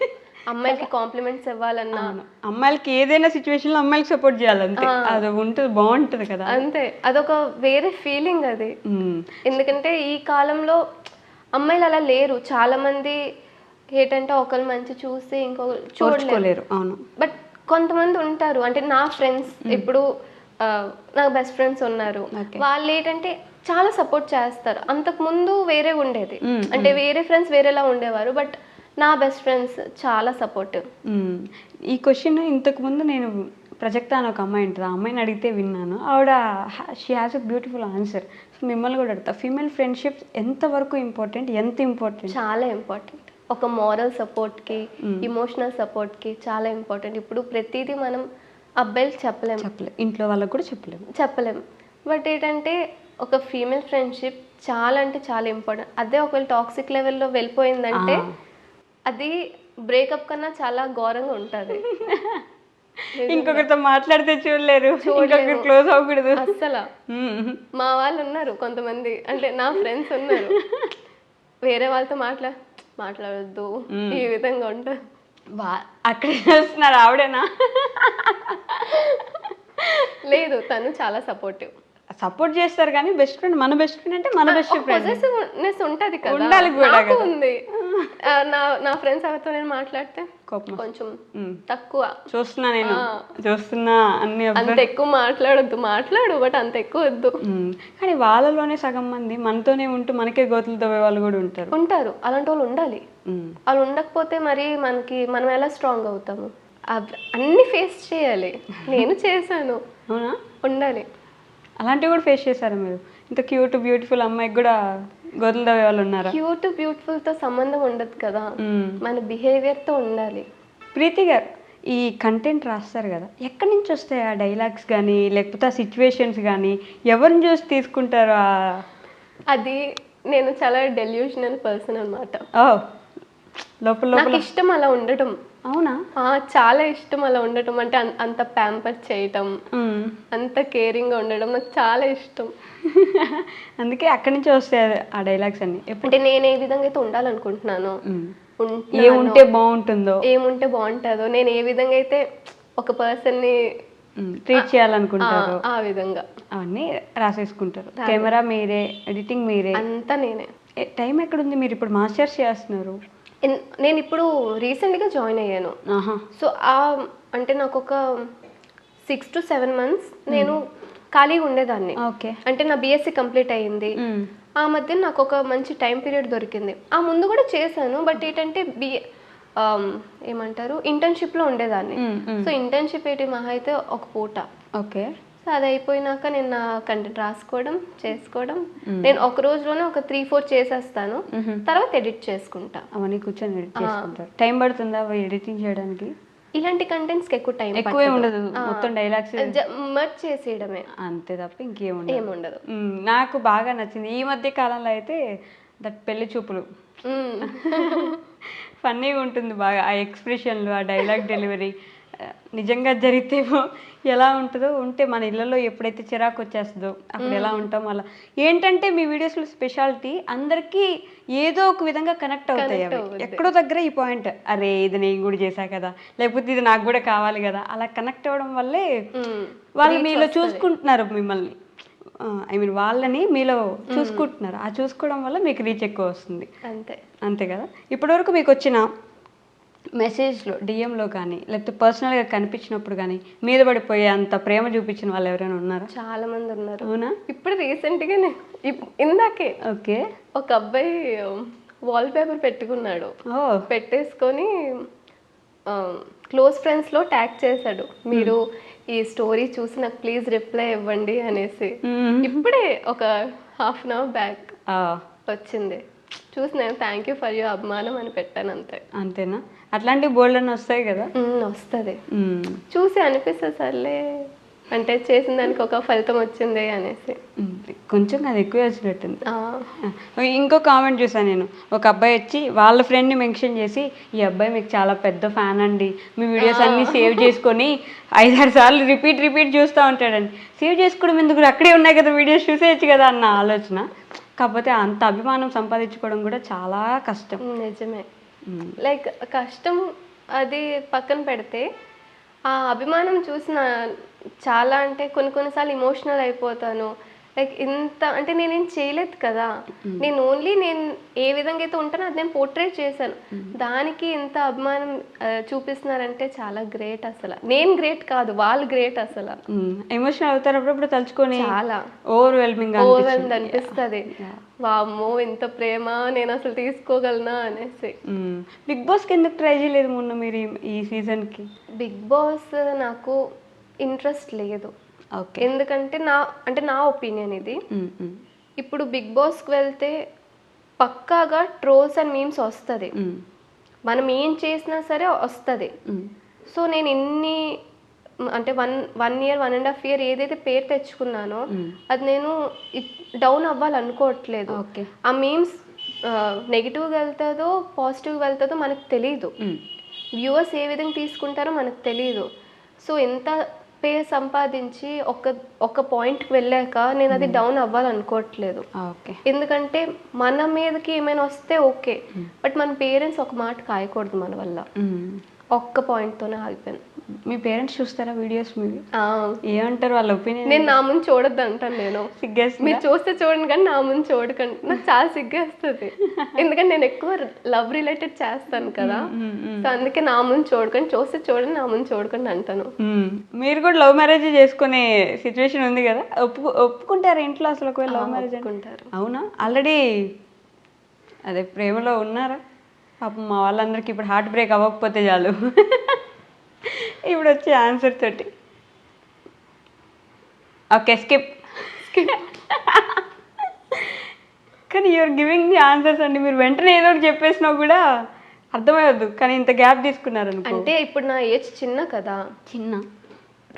అమ్మాయిలకి కాంప్లిమెంట్స్ ఇవ్వాలన్నా. అమ్మాయిలకి ఏదైనా సిచ్యువేషన్ లో అమ్మాయిలకి సపోర్ట్ చేయాలంటే అది ఉంటుంది, బాగుంటుంది కదా. అంతే, అదొక వేరే ఫీలింగ్ అది. ఎందుకంటే ఈ కాలంలో అమ్మాయిలు అలా లేరు. చాలా మంది ఏంటంటే ఒకరు మంచి చూసి ఇంకొకరు చూడలేరు. అవును, బట్ కొంతమంది ఉంటారు. అంటే నా ఫ్రెండ్స్, ఇప్పుడు నాకు బెస్ట్ ఫ్రెండ్స్ ఉన్నారు, వాళ్ళు ఏంటంటే చాలా సపోర్ట్ చేస్తారు. అంతకు ముందు వేరే ఉండేది, అంటే వేరే ఫ్రెండ్స్ వేరేలా ఉండేవారు, బట్ నా బెస్ట్ ఫ్రెండ్స్ చాలా సపోర్టివ్. ఈ క్వశ్చన్ ఇంతకు ముందు నేను ప్రజెక్ట్ అని ఒక అమ్మాయి ఉంటుంది, ఆ అమ్మాయిని అడిగితే విన్నాను. ఆవిడ she has a beautiful answer. So మిమ్మల్ని కూడా అడుగుతా, ఫీమేల్ ఫ్రెండ్షిప్స్ ఎంతవరకు ఇంపార్టెంట్? ఎంత ఇంపార్టెంట్? చాలా ఇంపార్టెంట్. ఒక మోరల్ సపోర్ట్కి, ఇమోషనల్ సపోర్ట్కి చాలా ఇంపార్టెంట్. ఇప్పుడు ప్రతిదీ మనం అబ్బాయిలు చెప్పలేము, ఇంట్లో వాళ్ళకి కూడా చెప్పలేము. బట్ ఏంటంటే ఒక ఫీమేల్ ఫ్రెండ్షిప్ చాలా అంటే చాలా ఇంపార్టెంట్. అదే ఒకవేళ టాక్సిక్ లెవెల్లో వెళ్ళిపోయిందంటే అది బ్రేకప్ కన్నా చాలా ఘోరంగా ఉంటుంది. ఇంకొకరితో మాట్లాడితే చూడలేరు, క్లోజ్ అవ్వకూడదు అస్సలు. మా వాళ్ళు ఉన్నారు కొంతమంది, అంటే నా ఫ్రెండ్స్ ఉన్నారు, వేరే వాళ్ళతో మాట్లాడొద్దు ఈ విధంగా ఉంటుంది. అక్కడ చేస్తున్నారు ఆవిడేనా? లేదు, తను చాలా సపోర్ట్ చేస్తారు. కానీ బెస్ట్ ఫ్రెండ్, మన బెస్ట్ ఫ్రెండ్ అంటే మన బెస్ట్ ఫ్రెండ్ పొసెసివ్నెస్ ఉంటది కదా, ఉండాలి కూడా. ఉంది. నా ఫ్రెండ్స్ ఎవరితో నేను మాట్లాడితే కొంచెం తక్కువ చూస్తున్నా అన్ని. అంత ఎక్కువ మాట్లాడు, బట్ అంత ఎక్కువ వద్దు. కానీ వాళ్ళలోనే సగం మంది మనతోనే ఉంటూ మనకే గోతులు తవ్వే వాళ్ళు కూడా ఉంటారు. అలాంటి వాళ్ళు ఉండాలి. వాళ్ళు ఉండకపోతే మరి మనం ఎలా స్ట్రాంగ్ అవుతాము? అన్ని ఫేస్ చేయాలి. నేను చేశాను. అవునా? ఉండాలి. అలాంటివి కూడా ఫేస్ చేశారు మీరు? ఇంత క్యూట్ బ్యూటిఫుల్ అమ్మాయికి కూడా గొర్రెలు తవ్వే వాళ్ళు ఉన్నారా? క్యూట్ బ్యూటిఫుల్తో సంబంధం ఉండదు కదా, మన బిహేవియర్తో ఉండాలి. ప్రీతి గారు, ఈ కంటెంట్ రాస్తారు కదా, ఎక్కడి నుంచి వస్తాయి ఆ డైలాగ్స్ కానీ లేకపోతే ఆ సిచ్యువేషన్స్ కానీ, ఎవరిని చూసి తీసుకుంటారు? అది నేను చాలా డెల్యూషనల్ పర్సన్ అనమాట. లోపల నాకు లోపల ఇష్టం అలా ఉండటం. అవునా? చాలా ఇష్టం అలా ఉండటం, అంటే అంత ప్యాంపర్ చేయటం, అంత కేరింగ్గా ఉండడం నాకు చాలా ఇష్టం. అందుకే అక్కడి నుంచి వస్తాయి ఆ డైలాగ్స్ అన్ని. అంటే నేను ఏ విధంగా అయితే ఉండాలనుకుంటున్నాను, ఏముంటే బాగుంటుందో, ఏముంటే బాగుంటుందో, నేను ఏ విధంగా అయితే ఒక పర్సన్ని ట్రీట్ చేయాలనుకుంటారు, ఆ విధంగా అవన్నీ రాసేసుకుంటారు. కెమెరా మీరే, ఎడిటింగ్ మీరే, అంతా నేనే. టైం ఎక్కడుంది? మీరు ఇప్పుడు మాస్టర్స్ చేస్తున్నారు. నేను ఇప్పుడు రీసెంట్గా జాయిన్ అయ్యాను. సో అంటే నాకు ఒక 6 to 7 months నేను ఖాళీగా ఉండేదాన్ని. ఓకే. అంటే నా బీఎస్సీ కంప్లీట్ అయ్యింది. ఆ మధ్య నాకు ఒక మంచి టైం పీరియడ్ దొరికింది. ఆ ముందు కూడా చేశాను, బట్ ఏంటంటే ఏమంటారు, ఇంటర్న్షిప్లో ఉండేదాన్ని. సో ఇంటర్న్షిప్ ఏంటి మహా అయితే ఒక పూట. ఓకే. సో అది అయిపోయినాక నేను నా కంటెంట్ రాసుకోవడం చేసుకోవడం, నేను ఒక రోజులోనే ఒక 3-4 చేసేస్తాను, తర్వాత ఎడిట్ చేసుకుంటా. అవన్నీ కూర్చొని ఎడిట్ చేసుకుంటారు. టైం పడుతుందా ఎడిటింగ్ చేయడానికి? ఇలాంటి కంటెంట్స్కి ఎక్కువ టైం ఎక్కువే ఉండదు, మొత్తం డైలాగ్స్ మర్చ్ చేసేయడమే అంతే తప్ప ఏముండదు. నాకు బాగా నచ్చింది ఈ మధ్య కాలంలో అయితే దట్ పెళ్లి చూపులు. ఫన్నీగా ఉంటుంది బాగా, ఆ ఎక్స్ప్రెషన్లు, ఆ డైలాగ్ డెలివరీ. నిజంగా జరిగితేమో ఎలా ఉంటుందో, ఉంటే మన ఇళ్ళలో ఎప్పుడైతే చిరాకు వచ్చేస్తుందో అప్పుడు ఎలా ఉంటాం. అలా ఏంటంటే మీ వీడియోస్లో స్పెషాలిటీ అందరికీ ఏదో ఒక విధంగా కనెక్ట్ అవుతాయి. అవి ఎక్కడో దగ్గర ఈ పాయింట్, అరే ఇది నేను కూడా చేశా కదా, లేకపోతే ఇది నాకు కూడా కావాలి కదా, అలా కనెక్ట్ అవ్వడం వల్లే వాళ్ళు మీలో చూసుకుంటున్నారు మిమ్మల్ని. ఐ మీన్ వాళ్ళని మీలో చూసుకుంటున్నారు. ఆ చూసుకోవడం వల్ల మీకు రీచ్ ఎక్కువ వస్తుంది. అంతే కదా. ఇప్పటివరకు మీకు వచ్చిన మెసేజ్లో, డిఎంలో కానీ లేకపోతే పర్సనల్గా కనిపించినప్పుడు కానీ మీద పడిపోయే అంత ప్రేమ చూపించిన వాళ్ళు ఎవరైనా ఉన్నారా? చాలా మంది ఉన్నారు. అవునా? ఇప్పుడు రీసెంట్గా ఇందాకే ఓకే, ఒక అబ్బాయి వాల్ పేపర్ పెట్టుకున్నాడు, పెట్టేసుకొని క్లోజ్ ఫ్రెండ్స్లో ట్యాగ్ చేశాడు, మీరు ఈ స్టోరీ చూసి నాకు ప్లీజ్ రిప్లై ఇవ్వండి అనేసి. ఇప్పుడే ఒక ½ an hour బ్యాక్ వచ్చింది. చూసి నేను థ్యాంక్ యూ ఫర్ యువర్ అభిమానం అని పెట్టాను. అంతేనా? అట్లాంటి బోల్డ్ అని వస్తాయి కదా. వస్తుంది, చూసి అనిపిస్తుంది సర్లే అంటే చేసిన దానికి ఒక ఫలితం వచ్చింది అనేసి. కొంచెం అది ఎక్కువ వచ్చినట్టుంది. ఇంకో కామెంట్ చూసాను నేను, ఒక అబ్బాయి వచ్చి వాళ్ళ ఫ్రెండ్ని మెన్షన్ చేసి, ఈ అబ్బాయి మీకు చాలా పెద్ద ఫ్యాన్ అండి, మీ వీడియోస్ అన్నీ సేవ్ చేసుకొని 5-6 సార్లు రిపీట్ చూస్తూ ఉంటాడండి. సేవ్ చేసుకోవడం ఎందుకు, అక్కడే ఉన్నాయి కదా వీడియోస్, చూసేయచ్చు కదా అన్న ఆలోచన. కాకపోతే అంత అభిమానం సంపాదించుకోవడం కూడా చాలా కష్టం. నిజమే. లైక్ కష్టం అది పక్కన పెడితే, ఆ అభిమానం చూసిన చాలా అంటే కొన్నిసార్లు ఎమోషనల్ అయిపోతాను. లైక్ ఇంత అంటే నేనేం చేయలేదు కదా, నేను ఓన్లీ నేను ఏ విధంగా అయితే ఉంటానో అది నేను పోర్ట్రేట్ చేశాను, దానికి ఇంత అభిమానం చూపిస్తున్నారంటే చాలా గ్రేట్. అసలు నేను గ్రేట్ కాదు, వాళ్ళు గ్రేట్. అసలు ఎమోషనల్ అవుతారు అప్పుడప్పుడు తలుచుకొని, చాలా ఓవర్వెల్మింగ్ అనిపిస్తుంది. వామ్మో ఇంత ప్రేమ నేను అసలు తీసుకోగలనా అనేసి. బిగ్ బాస్కి ఎందుకు ట్రై చేయలేదు మొన్న మీరు ఈ సీజన్కి? బిగ్ బాస్ నాకు ఇంట్రెస్ట్ లేదు. ఎందుకంటే నా ఒపీనియన్ ఇది. ఇప్పుడు బిగ్ బాస్కి వెళ్తే పక్కాగా ట్రోల్స్ అండ్ మీమ్స్ వస్తుంది, మనం ఏం చేసినా సరే వస్తుంది. సో నేను అంటే 1 year 1.5 year ఏదైతే పేరు తెచ్చుకున్నానో అది నేను డౌన్ అవ్వాలనుకోవట్లేదు. ఆ మీమ్స్ నెగిటివ్గా వెళ్తుందో పాజిటివ్గా వెళ్తుందో మనకు తెలీదు, వ్యూవర్స్ ఏ విధంగా తీసుకుంటారో మనకు తెలీదు. సో ఎంత పేరు సంపాదించి ఒక పాయింట్కి వెళ్ళాక నేను అది డౌన్ అవ్వాలనుకోవట్లేదు. ఎందుకంటే మన మీదకి ఏమైనా వస్తే ఓకే, బట్ మన పేరెంట్స్ ఒక మాట కాయకూడదు మన వల్ల. ఒక్క పాయింట్తోనే ఆగిపోయాను. మీ పేరెంట్స్ చూస్తారా వీడియోస్ మీవి? ఏమంటారు వాళ్ళ ఒపీనియన్? నేను నా ముందు చూడొద్దు అంటాను. నేను మీరు చూస్తే చూడండి కానీ నా ముందు చూడకండి, నాకు చాలా సిగ్గేస్తుంది. ఎందుకంటే నేను ఎక్కువ లవ్ రిలేటెడ్ చేస్తాను కదా, సో అందుకే నా ముందు చూడకండి, చూస్తే చూడండి, నా ముందు చూడకండి అంటాను. మీరు కూడా లవ్ మ్యారేజ్ చేసుకునే సిచ్యువేషన్ ఉంది కదా, ఒప్పుకుంటారా ఇంట్లో అసలు? ఒకవేళ లవ్ మ్యారేజ్ ఒప్పుకుంటారు. అవునా? ఆల్రెడీ అదే ప్రేమలో ఉన్నారా? పాపం మా వాళ్ళందరికీ ఇప్పుడు హార్ట్ బ్రేక్ అవ్వకపోతే చాలు ఇప్పుడు వచ్చే ఆన్సర్ తోటి. Okay, skip. కానీ యూఆర్ గివింగ్ ది ఆన్సర్స్ అండి. మీరు వెంటనే ఏదో ఒకటి చెప్పేసినా కూడా అర్థమయ్యొద్దు, కానీ ఇంత గ్యాప్ తీసుకున్నారు అనుకో. అంటే ఇప్పుడు నా ఏజ్ చిన్న కదా, చిన్న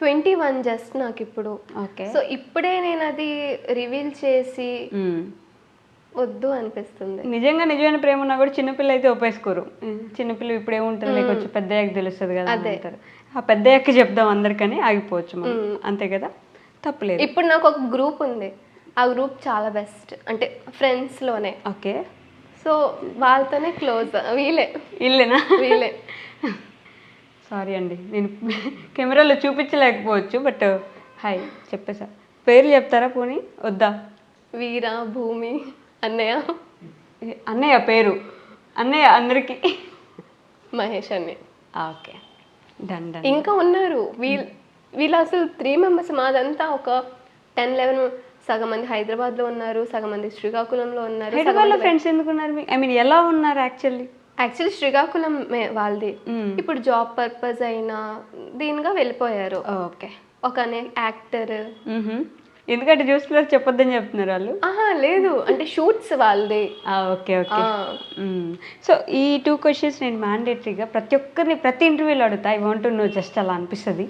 21 జస్ట్ నాకు ఇప్పుడు. ఓకే. సో ఇప్పుడే నేను అది రివీల్ చేసి వద్దు అనిపిస్తుంది. నిజంగా నిజమైన ప్రేమ ఉన్నా కూడా చిన్నపిల్ల అయితే ఒప్పేసుకోరు. చిన్నపిల్ల ఇప్పుడు ఏముంటుంది, లేక వచ్చి పెద్ద అయ్యాక తెలుస్తుంది కదా అని అంటారు. ఆ పెద్ద అయ్యాక చెప్దాం అందరికని ఆగిపోవచ్చు మనం, అంతే కదా, తప్పలేదు. ఇప్పుడు నాకు ఒక గ్రూప్ ఉంది, ఆ గ్రూప్ చాలా బెస్ట్, అంటే ఫ్రెండ్స్లోనే. ఓకే. సో వాళ్ళతోనే క్లోజ్. వీళ్ళేనా? వీళ్ళే. సారీ అండి, నేను కెమెరాలో చూపించలేకపోవచ్చు, బట్ హాయ్ చెప్పేసా. పేర్లు చెప్తారా పోనీ, వద్దా? వీర, భూమి, అన్నయ్య. అన్నయ్య పేరు, అన్నయ్య అందరికీ మహేష్ అన్నయ్య. Okay, done done. ఇంకా ఉన్నారు వీళ్ళు అసలు 3 మెంబర్స్. మాదంతా ఒక 10-11, సగం మంది హైదరాబాద్లో ఉన్నారు, సగం మంది శ్రీకాకుళంలో ఉన్నారు. హైదరాబాద్లో ఫ్రెండ్స్ ఎందుకు ఉన్నారు? ఐ మీన్ ఎలా ఉన్నారు యాక్చువల్లీ? శ్రీకాకుళం వాళ్ళది. ఇప్పుడు జాబ్ పర్పస్ అయినా దీనిగా వెళ్ళిపోయారు. ఓకే. ఒక యాక్టర్. ఎందుకంటే చూస్తున్నారు చెప్పొద్దని చెప్తున్నారు వాళ్ళు? లేదు, అంటే షూట్స్ వాళ్ళది. Okay okay. సో ఈ 2 క్వశ్చన్స్ నేను మ్యాండేటరీగా ప్రతి ఒక్కరిని ప్రతి ఇంటర్వ్యూలో అడుగుతా. I want to know, just అలా అనిపిస్తుంది.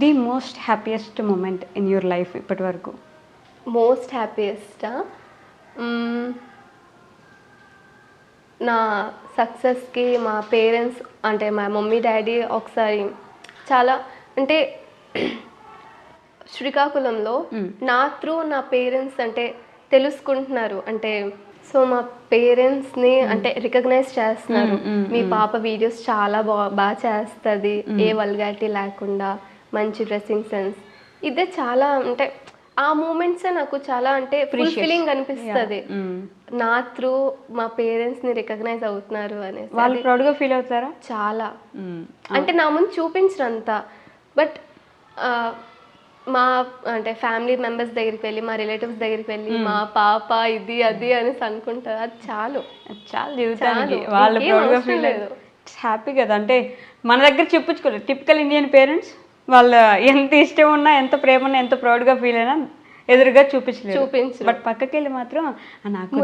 The most happiest moment in your life ఇప్పటి వరకు? మోస్ట్ హ్యాపీయెస్టా? నా సక్సెస్కి మా పేరెంట్స్, అంటే మా మమ్మీ డాడీ ఒకసారి చాలా, అంటే శ్రీకాకుళంలో నా త్రూ నా పేరెంట్స్ అంటే తెలుసుకుంటున్నారు. అంటే సో మా పేరెంట్స్ని అంటే రికగ్నైజ్ చేస్తున్నారు. మీ పాప వీడియోస్ చాలా బాగా చేస్తుంది, ఏ వల్గారిటీ లేకుండా, మంచి డ్రెస్సింగ్ సెన్స్. ఇదే చాలా, అంటే ఆ మూమెంట్సే నాకు చాలా అంటే ఫుల్ఫిల్లింగ్ అనిపిస్తుంది. నా త్రూ మా పేరెంట్స్ని రికగ్నైజ్ అవుతున్నారు అనేసి. వాళ్ళు ప్రౌడ్గా ఫీల్ అవుతారా? చాలా. అంటే నా ముందు చూపించరంతా, బట్ మా అంటే ఫ్యామిలీ మెంబర్స్ దగ్గరికి వెళ్ళి, మా రిలేటివ్స్ దగ్గరికి వెళ్ళి, మా పాప ఇది అది అనేసి అనుకుంటారు. అది చాలు జీవితానికి. వాళ్ళు ప్రౌడ్గా ఫీల్ అయ్యారు, హ్యాపీ కదా. అంటే మన దగ్గర చెప్పుకోలేదు. టిపికల్ ఇండియన్ పేరెంట్స్ వాళ్ళు ఎంత ఇష్టం ఉన్నా, ఎంత ప్రేమ ఉన్నా, ఎంత ప్రౌడ్గా ఫీల్ అయినా ఎదురుగా చూపించలేదు. బట్ పక్కకి వెళ్ళి మాత్రం నాకు.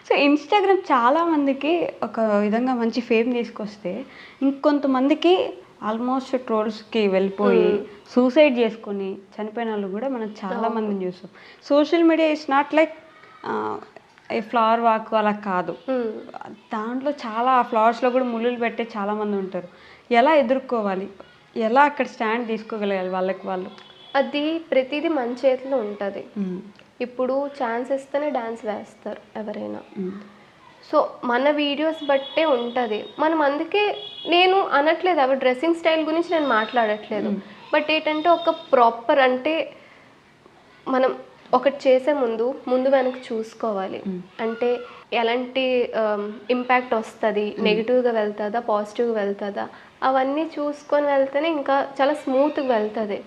సో ఇన్స్టాగ్రామ్ చాలా మందికి ఒక విధంగా మంచి ఫేమ్ తీసుకొస్తే, ఇంకొంతమందికి ఆల్మోస్ట్ ట్రోల్స్కి వెళ్ళిపోయి సూసైడ్ చేసుకొని చనిపోయిన వాళ్ళు కూడా మనం చాలా మందిని చూస్తాం. Social media is not like A flower walk అలా కాదు. దాంట్లో చాలా ఫ్లవర్స్లో కూడా ముళ్ళులు పెట్టే చాలామంది ఉంటారు. ఎలా ఎదుర్కోవాలి, ఎలా అక్కడ స్టాండ్ తీసుకోగలగాలి వాళ్ళకి వాళ్ళు? అది ప్రతిదీ మన చేతిలో ఉంటుంది. ఇప్పుడు ఛాన్స్ ఇస్తేనే డాన్స్ వేస్తారు ఎవరైనా. సో మన వీడియోస్ బట్టే ఉంటుంది. మనం అందుకే, నేను అనట్లేదు అవి డ్రెస్సింగ్ స్టైల్ గురించి నేను మాట్లాడట్లేదు, బట్ ఏంటంటే ఒక ప్రాపర్, అంటే మనం ఒకటి చేసే ముందు వెనక్కి చూసుకోవాలి. అంటే ఎలాంటి ఇంపాక్ట్ వస్తుంది, నెగిటివ్గా వెళ్తుందా, పాజిటివ్గా వెళ్తుందా, అవన్నీ చూసుకొని వెళ్తేనే ఇంకా చాలా స్మూత్గా వెళ్తుంది.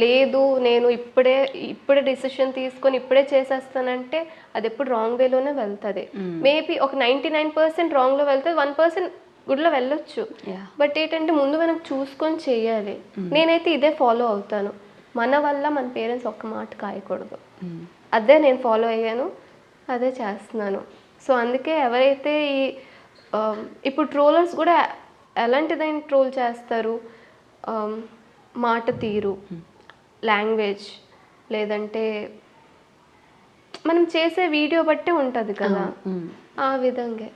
లేదు నేను ఇప్పుడే డిసిషన్ తీసుకొని ఇప్పుడే చేసేస్తానంటే అది ఎప్పుడు రాంగ్ వేలోనే వెళ్తుంది. మేబీ ఒక 99% రాంగ్లో వెళ్తుంది, 1% గుడ్లో వెళ్ళొచ్చు. బట్ ఏంటంటే ముందు వెనక్కి చూసుకొని చేయాలి. నేనైతే ఇదే ఫాలో అవుతాను. మన వల్ల మన పేరెంట్స్ ఒక్క మాట కాయకూడదు. అదే నేను ఫాలో అయ్యాను, అదే చేస్తున్నాను. సో అందుకే ఎవరైతే ఇప్పుడు ట్రోలర్స్ కూడా ఎలాంటిదైనా ట్రోల్ చేస్తారు, మాట తీరు, లాంగ్వేజ్, లేదంటే మనం చేసే వీడియో బట్టే ఉంటుంది కదా, ఆ విధంగా.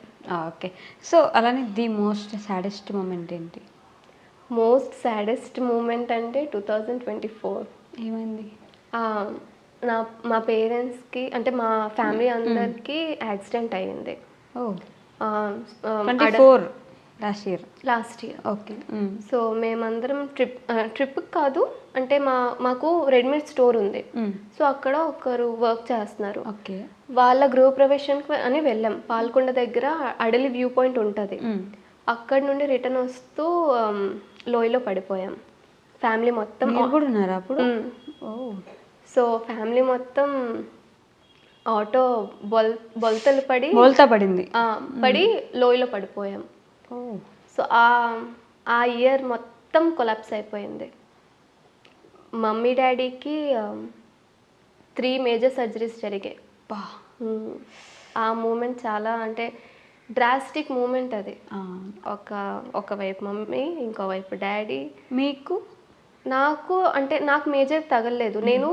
ఓకే. సో అలానే ది మోస్ట్ సాడెస్ట్ మూమెంట్ ఏంటి? మోస్ట్ సాడెస్ట్ మూమెంట్ అంటే 2024. ఏమైంది? మా పేరెంట్స్కి, అంటే మా ఫ్యామిలీ అందరికీ యాక్సిడెంట్ అయ్యింది. 24 లాస్ట్ ఇయర్. ఓకే. సో మేమందరం ట్రిప్ కాదు, అంటే మాకు రెడీమేడ్ స్టోర్ ఉంది. సో అక్కడ ఒకరు వర్క్ చేస్తున్నారు. ఓకే. వాళ్ళ గృహప్రవేశానికి అని వెళ్ళాం. పాల్కొండ దగ్గర అడలి వ్యూ పాయింట్ ఉంటుంది. అక్కడ నుండి రిటర్న్ వస్తూ లోయలో పడిపోయాం. ఫ్యామిలీ మొత్తం. కూడా ఉన్నారా అప్పుడు? సో ఫ్యామిలీ మొత్తం ఆటో బొల్తలు పడి లోయలో పడిపోయాం. సో ఆ ఇయర్ మొత్తం కొలాప్స్ అయిపోయింది. మమ్మీ డాడీకి 3 మేజర్ సర్జరీస్ జరిగాయి. బా ఆ మూమెంట్ చాలా అంటే డ్రాస్టిక్ మూమెంట్ అది. ఆ. ఒకవైపు మమ్మీ, ఇంకోవైపు డాడీ. మీకు? నాకు మేజర్ తగలలేదు, నేను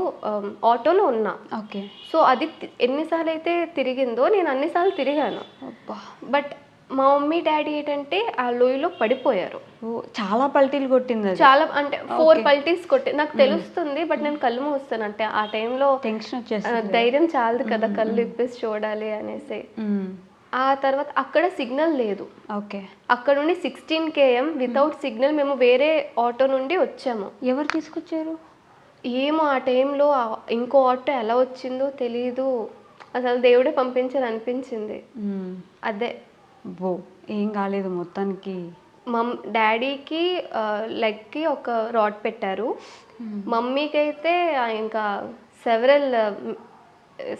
ఆటోలో ఉన్నా. ఓకే. సో అది ఎన్నిసార్లు అయితే తిరిగిందో నేను అన్నిసార్లు తిరిగాను. అబ్బా. బట్ మా మమ్మీ డాడీ ఏంటంటే ఆ లోయలో పడిపోయారు. ఓ, చాలా పల్టీలు కొట్టింది అది. చాలా అంటే 4 పల్టీస్ కొట్టి నాకు తెలుస్తుంది, బట్ నేను కళ్ళు మూస్తాను. అంటే ఆ టైంలో టెన్షన్ వచ్చేస్తుంది. ధైర్యం చాలదు కదా కళ్ళు ఇప్పేసి చూడాలి అనేసి. ఆ తర్వాత అక్కడ సిగ్నల్ లేదు. ఓకే. అక్కడ నుండి 16 km వితౌట్ సిగ్నల్ మేము వేరే ఆటో నుండి వచ్చాము. ఎవరు తీసుకొచ్చారు? ఏమో ఆ టైంలో ఇంకో ఆటో ఎలా వచ్చిందో తెలీదు, అసలు దేవుడే పంపించారు అనిపించింది. అదే బో, ఏం కాలేదు మొత్తానికి. డాడీకి లెగ్కి ఒక రాడ్ పెట్టారు, మమ్మీకి అయితే ఇంకా సెవరల్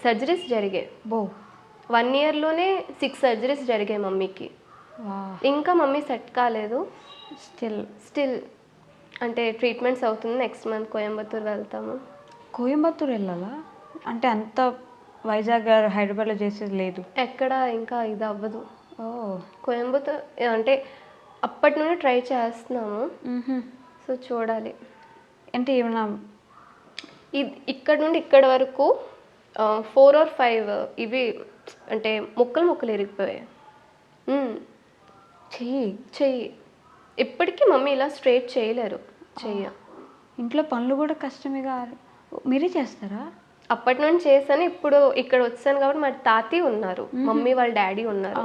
సర్జరీస్ జరిగాయి. బో, 1 yearలోనే 6 సర్జరీస్ జరిగాయి మమ్మీకి. ఇంకా మమ్మీ సెట్ కాలేదు. స్టిల్ అంటే ట్రీట్మెంట్స్ అవుతుంది. నెక్స్ట్ మంత్ కోయంబత్తూర్ వెళ్తాము. కోయంబత్తూర్ వెళ్ళాలా? అంటే అంత వైజాగ్ హైదరాబాద్లో చేసేది లేదు ఎక్కడ, ఇంకా ఇది అవ్వదు. ఓ, కోయంబత్తూర్ అంటే అప్పటి నుండి ట్రై చేస్తున్నాము. సో చూడాలి. అంటే ఏమన్నా ఇక్కడ నుండి ఇక్కడ వరకు 4 or 5 ఇవి అంటే ముక్కలు ఇరిగిపోయాయి. చెయ్యి ఇప్పటికీ మమ్మీ ఇలా స్ట్రైట్ చేయలేరు. ఇంట్లో పనులు కూడా కష్టమేగా. మీరే చేస్తారా? అప్పటి నుండి చేశాను, ఇప్పుడు ఇక్కడ వచ్చాను కాబట్టి మా తాతయ్య ఉన్నారు, మమ్మీ వాళ్ళ డాడీ ఉన్నారు.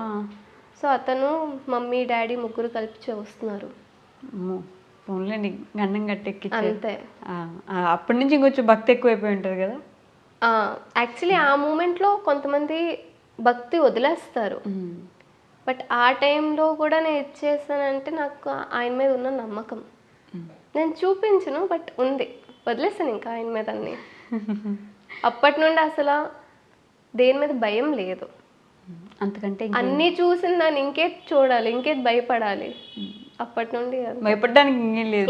సో అతను మమ్మీ డాడీ ముగ్గురు కలిపి చేస్తున్నారు. ఫోన్లేండి, గండం గట్టెక్కి అంతే. అప్పటి నుంచి ఇంకొంచెం భక్తి ఎక్కువైపోయి ఉంటుంది కదా. యాక్చువల్లీ ఆ మూమెంట్లో కొంతమంది భక్తి వదిలేస్తారు, బట్ ఆ టైంలో కూడా నేను ఇచ్చేసానంటే నాకు ఆయన మీద ఉన్న నమ్మకం. నేను చూపించను, బట్ ఉంది, వదిలేసాను ఇంకా ఆయన మీద అన్ని. అప్పటి నుండి అసలు దేని మీద భయం లేదు. అంతకంటే అన్నీ చూసిన దాన్ని ఇంకేది చూడాలి, ఇంకేది భయపడాలి. అప్పటి నుండి భయపడడానికి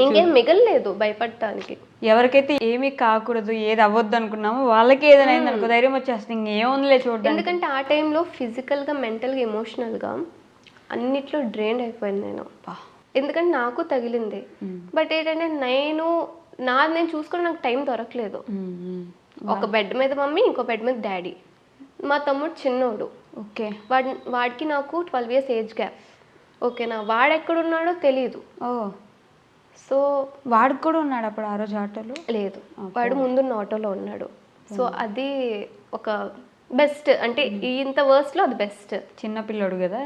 ఇంకేం మిగలలేదు భయపడటానికి. ఎవరికైతే ఏమీ కాకూడదు, ఏది అవ్వద్దు అనుకున్నామో వాళ్ళకి ఏదైనా అయింది అనుకో, ధైర్యం వచ్చేస్తుంది, ఇంకేముందిలే చూడండి. ఎందుకంటే ఆ టైంలో ఫిజికల్గా, మెంటల్గా, ఎమోషనల్గా అన్నిట్లో డ్రైన్ అయిపోయింది నేను. ఎందుకంటే నాకు తగిలింది, బట్ ఏంటంటే నేను చూసుకుని నాకు టైం దొరకలేదు. ఒక బెడ్ మీద మమ్మీ, ఇంకో బెడ్ మీద డాడీ. మా తమ్ముడు చిన్నోడు. ఓకే. వాడికి నాకు 12 years ఏజ్ గ్యాప్. ఓకేనా, వాడు ఎక్కడున్నాడో తెలీదు. సో వాడు కూడా ఉన్నాడు అప్పుడు ఆ రోజు ఆటోలో? లేదు, వాడు ముందున్న ఆటోలో ఉన్నాడు. సో అది ఒక బెస్ట్, అంటే ఇంత వర్స్ట్లో అది బెస్ట్. చిన్నపిల్లడు కదా.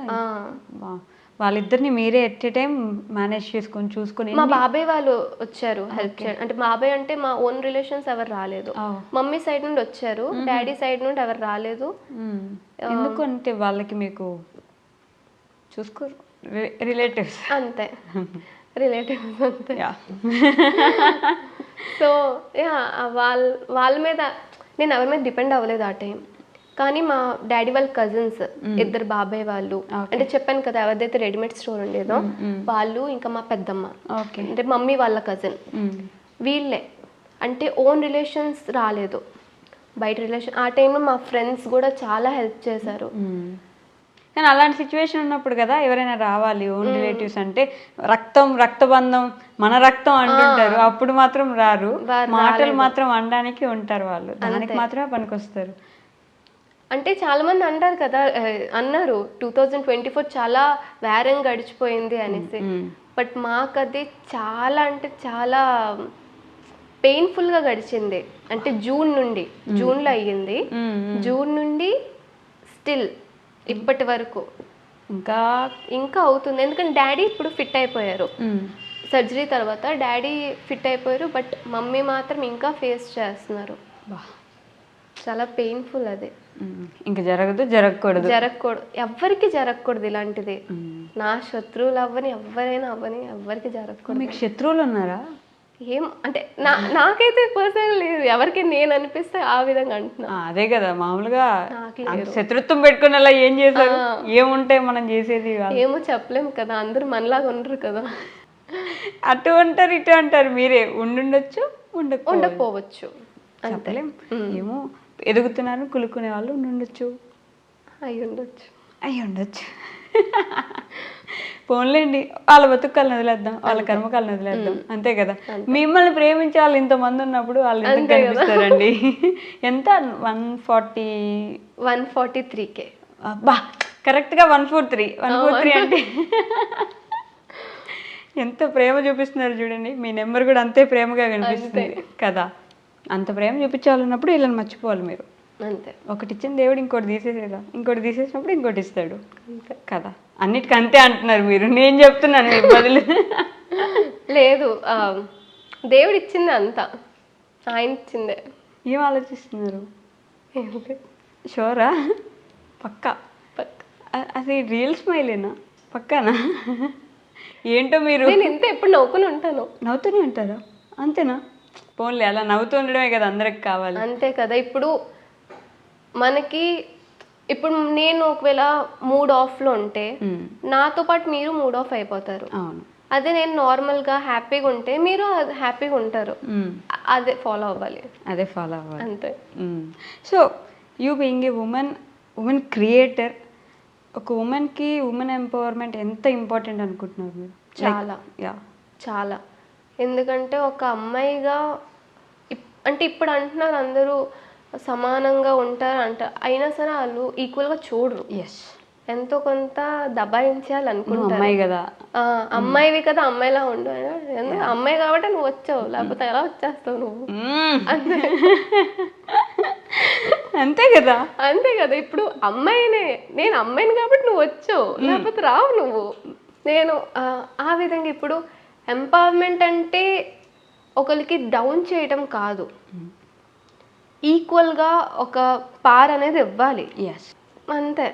వాళ్ళిద్దరిని మీరే ఎట్ ఏ టైం మేనేజ్ చేసుకొని చూసుకొని. మా బాబాయ్ వాళ్ళు వచ్చారు హెల్ప్ చేయడం. అంటే బాబాయ్ అంటే మా ఓన్ రిలేషన్స్ ఎవరు రాలేదు. మమ్మీ సైడ్ నుండి వచ్చారు, డాడీ సైడ్ నుండి ఎవరు రాలేదు. ఎందుకు అంటే వాళ్ళకి మీకు చూసుకోరు, రిలేటివ్స్ అంతే. రిలేటివ్స్ అంతే. సో వాళ్ళ మీద నేను ఎవరి మీద డిపెండ్ అవ్వలేదు ఆ టైం. కానీ మా డాడీ వాళ్ళ కజిన్స్, ఇద్దరు బాబాయ్ వాళ్ళు, అంటే చెప్పాను కదా ఎవరిదైతే రెడీమేడ్ స్టోర్ ఉండేదో వాళ్ళు, ఇంకా మా పెద్దమ్మ అంటే మమ్మీ వాళ్ళ కజిన్, వీళ్ళే. అంటే ఓన్ రిలేషన్స్ రాలేదు, బయట రిలేషన్. ఆ టైంలో మా ఫ్రెండ్స్ కూడా చాలా హెల్ప్ చేశారు. కానీ అలాంటి సిచ్యువేషన్ ఉన్నప్పుడు కదా ఎవరైనా రావాలి. ఓన్ రిలేటివ్స్ అంటే రక్తబంధం, మన రక్తం అంటుంటారు, అప్పుడు మాత్రం రారు. మాటలు మాత్రం అనడానికి ఉంటారు వాళ్ళు, దానికి మాత్రమే పనికొస్తారు. అంటే చాలా మంది అంటారు కదా, అన్నారు 2024 చాలా వేరంగా గడిచిపోయింది అనేసి. బట్ మాకు అది చాలా అంటే చాలా పెయిన్ఫుల్గా గడిచింది. అంటే జూన్లో అయ్యింది, జూన్ నుండి స్టిల్ ఇప్పటి వరకు ఇంకా అవుతుంది. ఎందుకంటే డాడీ ఇప్పుడు ఫిట్ అయిపోయారు, సర్జరీ తర్వాత డాడీ ఫిట్ అయిపోయారు, బట్ మమ్మీ మాత్రం ఇంకా ఫేస్ చేస్తున్నారు. చాలా పెయిన్ఫుల్ అది. ఇంకా జరగకూడదు ఎవ్వరికి జరగకూడదు ఇలాంటిది. నా శత్రువులు అవ్వని, ఎవరైనా అవ్వని, ఎవ్వరికి జరగకూడదు. మీకు శత్రువులు ఉన్నారా? ఏం అంటే నాకైతే పర్సనల్ లేదు, ఎవరికి నేను అనిపిస్తే ఆ విధంగా అంటున్నా. అదే కదా, మామూలుగా శత్రుత్వం పెట్టుకుని అలా ఏం చేశారు, ఏముంటాయి మనం చేసేది? ఏమో చెప్పలేము కదా, అందరూ మనలాగా ఉండరు కదా. అటు అంటారు, ఇటు అంటారు. మీరే ఉండుండొచ్చు, ఉండకపోవచ్చు, చెప్పలేం. ఏమో ఎదుగుతున్నారు కులుకునే వాళ్ళు ఉండొచ్చు, అయి ఉండొచ్చు. అయ్యి ఉండొచ్చు. పోన్లేండి, వాళ్ళ బతుకాలను వదిలేద్దాం, వాళ్ళ కర్మకాలను వదిలేద్దాం, అంతే కదా. మిమ్మల్ని ప్రేమించే వాళ్ళు ఇంతమంది ఉన్నప్పుడు వాళ్ళు ఎందుకు కనిపిస్తారండి? ఎంత 143K. బా కరెక్ట్గా 143 అంటే ఎంత ప్రేమ చూపిస్తున్నారు చూడండి. మీ నెంబర్ కూడా అంతే ప్రేమగా కనిపిస్తుంది కదా. అంత ప్రేమ చూపించాలన్నప్పుడు వీళ్ళని మర్చిపోవాలి మీరు, అంతే. ఒకటి ఇచ్చిన దేవుడు ఇంకోటి తీసేసేదా, ఇంకోటి తీసేసినప్పుడు ఇంకోటి ఇస్తాడు కదా. అన్నిటికీ అంతే అంటున్నారు మీరు, నేను చెప్తున్నాను మీ బదులు. లేదు, దేవుడు ఇచ్చింది అంతా, ఆయన ఇచ్చిందే. ఏం ఆలోచిస్తున్నారు? షోరా? పక్కా? అది రియల్ స్మైలేనా? పక్కానా? ఏంటో మీరు నేను ఇంత ఎప్పుడు నవ్వుకుని ఉంటాను. నవ్వుతూనే ఉంటారా? అంతేనా? పోన్లే, అలా నవ్వుతూ ఉండడమే కదా అందరికి కావాలి. అంతే కదా. ఇప్పుడు మనకి ఇప్పుడు నేను ఒకవేళ మూడ్ ఆఫ్లో ఉంటే నాతో పాటు మీరు మూడ్ ఆఫ్ అయిపోతారు. అవును. అదే నేను నార్మల్గా హ్యాపీగా ఉంటే మీరు హ్యాపీగా ఉంటారు. అదే ఫాలో అవ్వాలి. అదే ఫాలో అవ్వాలి, అంతే. So you being a women creator, ఒక ఉమెన్కి ఉమెన్ ఎంపవర్మెంట్ ఎంత ఇంపార్టెంట్ అనుకుంటున్నారు మీరు? చాలా చాలా. ఎందుకంటే ఒక అమ్మాయిగా అంటే ఇప్పుడు అంటున్నారు అందరూ సమానంగా ఉంటారు అయినా సరే వాళ్ళు ఈక్వల్గా చూడరు. ఎస్, ఎంతో కొంత దబాయించాలి అనుకుంటారు. అమ్మాయి కదా, అమ్మాయివి కదా, అమ్మాయిలా ఉండు. అమ్మాయి కాబట్టి నువ్వు వచ్చావు, లేకపోతే ఎలా వచ్చేస్తావు నువ్వు? అంతే కదా. అంతే కదా. ఇప్పుడు అమ్మాయినే, నేను అమ్మాయిని కాబట్టి నువ్వు వచ్చావు, లేకపోతే రావు నువ్వు. నేను ఆ విధంగా ఇప్పుడు ఎంపవర్మెంట్ అంటే ఒకరికి డౌన్ చేయడం కాదు, ఈక్వల్గా ఒక పార్ అనేది ఇవ్వాలి. ఎస్, అంతే.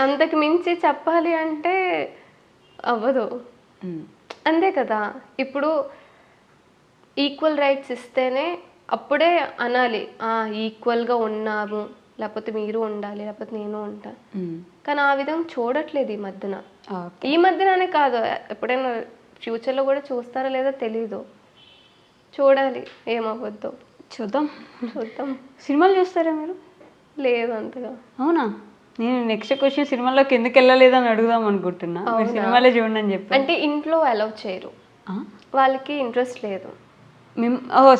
అంతకు మించి చెప్పాలి అంటే అవ్వదు. అంతే కదా. ఇప్పుడు ఈక్వల్ రైట్స్ ఇస్తేనే అప్పుడే అనాలి ఈక్వల్గా ఉన్నాము, లేకపోతే మీరు ఉండాలి, లేకపోతే నేను ఉంటా. కానీ ఆ విధంగా చూడట్లేదు ఈ మధ్యన. ఈ మధ్యననే కాదు, ఎప్పుడైనా ఫ్యూచర్లో కూడా చూస్తారో లేదో తెలీదు. చూడాలి ఏమవ్వద్దు. చూద్దాం. సినిమాలు చూస్తారా మీరు? లేదు అంతగా. అవునా? నేను నెక్స్ట్ క్వశ్చన్ సినిమాలోకి ఎందుకు వెళ్ళలేదని అడుగుదాం అనుకుంటున్నా. మీరు సినిమాలే చూడండి అని చెప్పి. అంటే ఇంట్లో అలౌ చేయరు, వాళ్ళకి ఇంట్రెస్ట్ లేదు.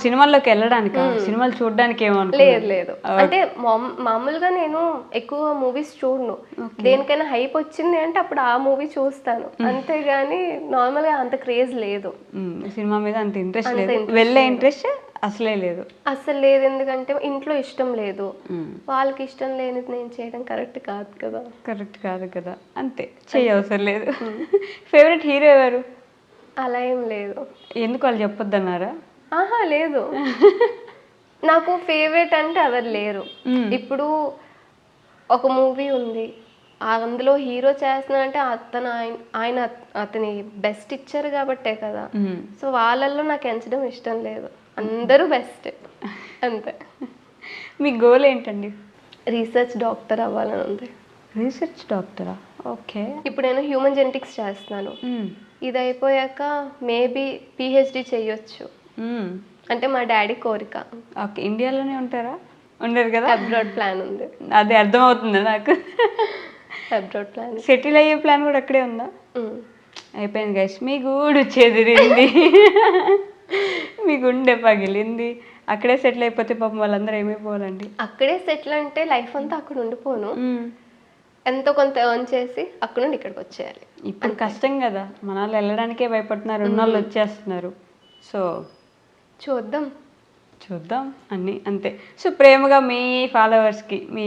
సినిమాల్లోకి వెళ్ళడానికి, సినిమాలు చూడడానికి లేదు. అంటే మామూలుగా నేను ఎక్కువ మూవీస్ చూడను. దేనికైనా హైప్ వచ్చింది అంటే అప్పుడు ఆ మూవీ చూస్తాను, అంతేగాని నార్మల్ గా అంత క్రేజ్ లేదు. సినిమా మీద అంత ఇంట్రెస్ట్ లేదు, వెళ్ళే ఇంట్రెస్ట్ అసలే లేదు. అసలు లేదు. ఎందుకంటే ఇంట్లో ఇష్టం లేదు, వాళ్ళకి ఇష్టం లేనిది నేను చేయడం కరెక్ట్ కాదు కదా. కరెక్ట్ కాదు కదా, అంతే, చేయవసరం లేదు. ఫేవరెట్ హీరో ఎవరు? అలా ఏం లేదు. ఎందుకు వాళ్ళు చెప్పొద్దన్నారా? లేదు, నాకు ఫేవరెట్ అంటే ఎవరు లేరు. ఇప్పుడు ఒక మూవీ ఉంది, అందులో హీరో చేస్తున్నారంటే ఆయన అతని బెస్ట్ ఇచ్చారు కాబట్టే కదా. సో వాళ్ళల్లో నాకు ఎంచడం ఇష్టం లేదు, అందరూ బెస్ట్, అంతే. మీ గోల్ ఏంటండి? రీసెర్చ్ డాక్టర్ అవ్వాలని ఉంది. రీసెర్చ్ డాక్టరా? ఓకే. ఇప్పుడు నేను హ్యూమన్ జెనెటిక్స్ చేస్తున్నాను, ఇది అయిపోయాక మేబీ పిహెచ్డి చేయొచ్చు. అంటే మా డాడీ కోరిక. ఓకే. ఇండియాలోనే ఉంటారా? ఉండరు కదా, అబ్రాడ్ ప్లాన్ ఉంది. అదే అర్థమవుతుంది నాకు. అబ్రాడ్ ప్లాన్, సెటిల్ అయ్యే ప్లాన్ కూడా అక్కడే ఉందా? అయిపోయింది గైస్, మీ గూడు చెదిరింది, మీ గుండె పగిలింది. అక్కడే సెటిల్ అయిపోతే పాపం వాళ్ళందరూ ఏమైపోవాలండి? అక్కడే సెటిల్ అంటే లైఫ్ అంతా అక్కడ ఉండిపోను, ఎంతో కొంత ఎర్న్ చేసి అక్కడ నుండి ఇక్కడికి వచ్చేయాలి. ఇప్పుడు కష్టం కదా, మన వాళ్ళు వెళ్ళడానికే భయపడుతున్నారు, ఉన్న వాళ్ళు వచ్చేస్తున్నారు. సో చూద్దాం అన్నీ, అంతే. సో ప్రేమగా మీ ఫాలోవర్స్కి, మీ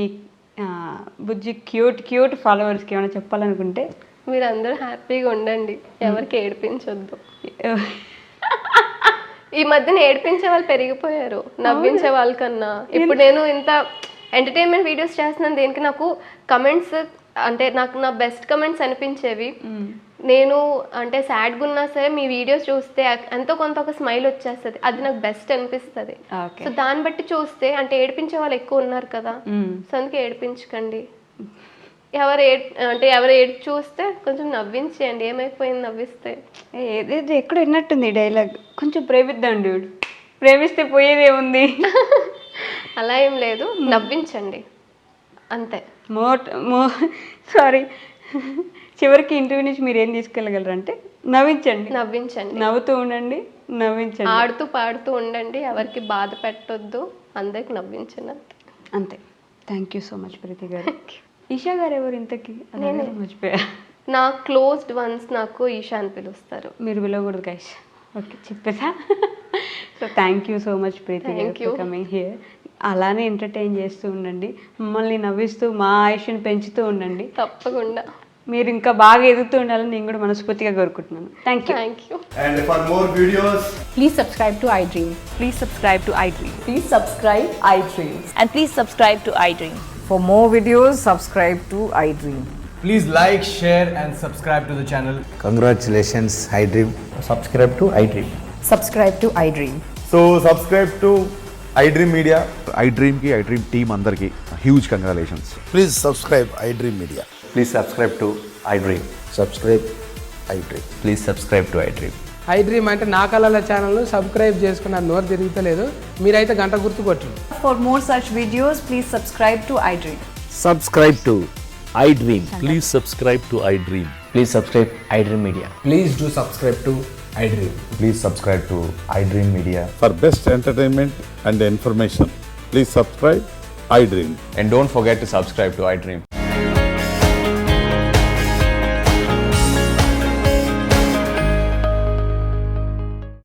బుజ్జి క్యూట్ ఫాలోవర్స్కి ఏమైనా చెప్పాలనుకుంటే? మీరు అందరూ హ్యాపీగా ఉండండి, ఎవరికి ఏడిపించొద్దు. ఈ మధ్యన ఏడిపించే వాళ్ళు పెరిగిపోయారు నవ్వించే వాళ్ళకన్నా. ఇప్పుడు నేను ఇంత ఎంటర్టైన్మెంట్ వీడియోస్ చేస్తున్నాను, దేనికి నాకు కమెంట్స్ అంటే నాకు నా బెస్ట్ కమెంట్స్ అనిపించేవి. నేను అంటే సాడ్గా ఉన్నా సరే మీ వీడియోస్ చూస్తే ఎంతో కొంత ఒక స్మైల్ వచ్చేస్తుంది, అది నాకు బెస్ట్ అనిపిస్తుంది. సో దాన్ని బట్టి చూస్తే అంటే ఏడిపించే వాళ్ళు ఎక్కువ ఉన్నారు కదా, సో అందుకే ఏడిపించకండి. ఎవరు ఏడు చూస్తే కొంచెం నవ్వించేయండి, ఏమైపోయింది నవ్విస్తే. ఏదేదో ఎక్కడ విన్నట్టుంది డైలాగ్, కొంచెం ప్రేమిద్దాం డ్యూడ్, ప్రేమిస్తే పోయేదే ఉంది. అలా ఏం లేదు, నవ్వించండి అంతే. సారీ, చివరికి ఇంటర్వ్యూ నుంచి మీరు ఏం తీసుకెళ్ళగలరంటే నవ్వించండి, నవ్వుతూ ఉండండి, నవ్వించండి, ఆడుతూ పాడుతూ ఉండండి, ఎవరికి బాధ పెట్టొద్దు, అందరికి నవ్వించండి అంతే. అంతే. Thank you so much Preethi గారు. ఈషా గారు ఎవరు ఇంతకీ? మర్చిపోయా. నా క్లోజ్డ్ వన్స్ నాకు ఈషా అని పిలుస్తారు. మీరు పిలవకూడదు గైస్. ఓకే, చెప్పేసా? So thank you so much Preethi garu coming here. అలానే ఎంటర్టైన్ చేస్తూ ఉండండి, మమ్మల్ని నవ్విస్తూ మా ఆయుష్ని పెంచుతూ ఉండండి. తప్పకుండా. మీరు ఇంకా బాగా ఎదుగుతూ ఉండాలని నేను కూడా మనస్ఫూర్తిగా కోరుకుంటున్నాను. Thank you. And for more videos, please subscribe to iDream. Please subscribe to iDream. Please subscribe iDream. And please subscribe to iDream. For more videos, subscribe to iDream. please like, share and subscribe to the channel. Congratulations, iDream. Subscribe to iDream. Subscribe to iDream. So subscribe to iDream Media. iDream team andarki huge congratulations. Please subscribe iDream Media. Please subscribe to iDream. Subscribe iDream. Please subscribe to iDream. iDream అంటే నా కళల ఛానల్ను subscribe చేసుకున్న నోరు తిరుగుతలేదు, మీరైతే గంట గుర్తు కొట్టండి. For more such videos, please subscribe to iDream. Subscribe to iDream. Please subscribe to iDream. Please subscribe iDream Media. Please do subscribe to iDream. Please subscribe to iDream Media. For best entertainment and information, please subscribe iDream. And don't forget to subscribe to iDream.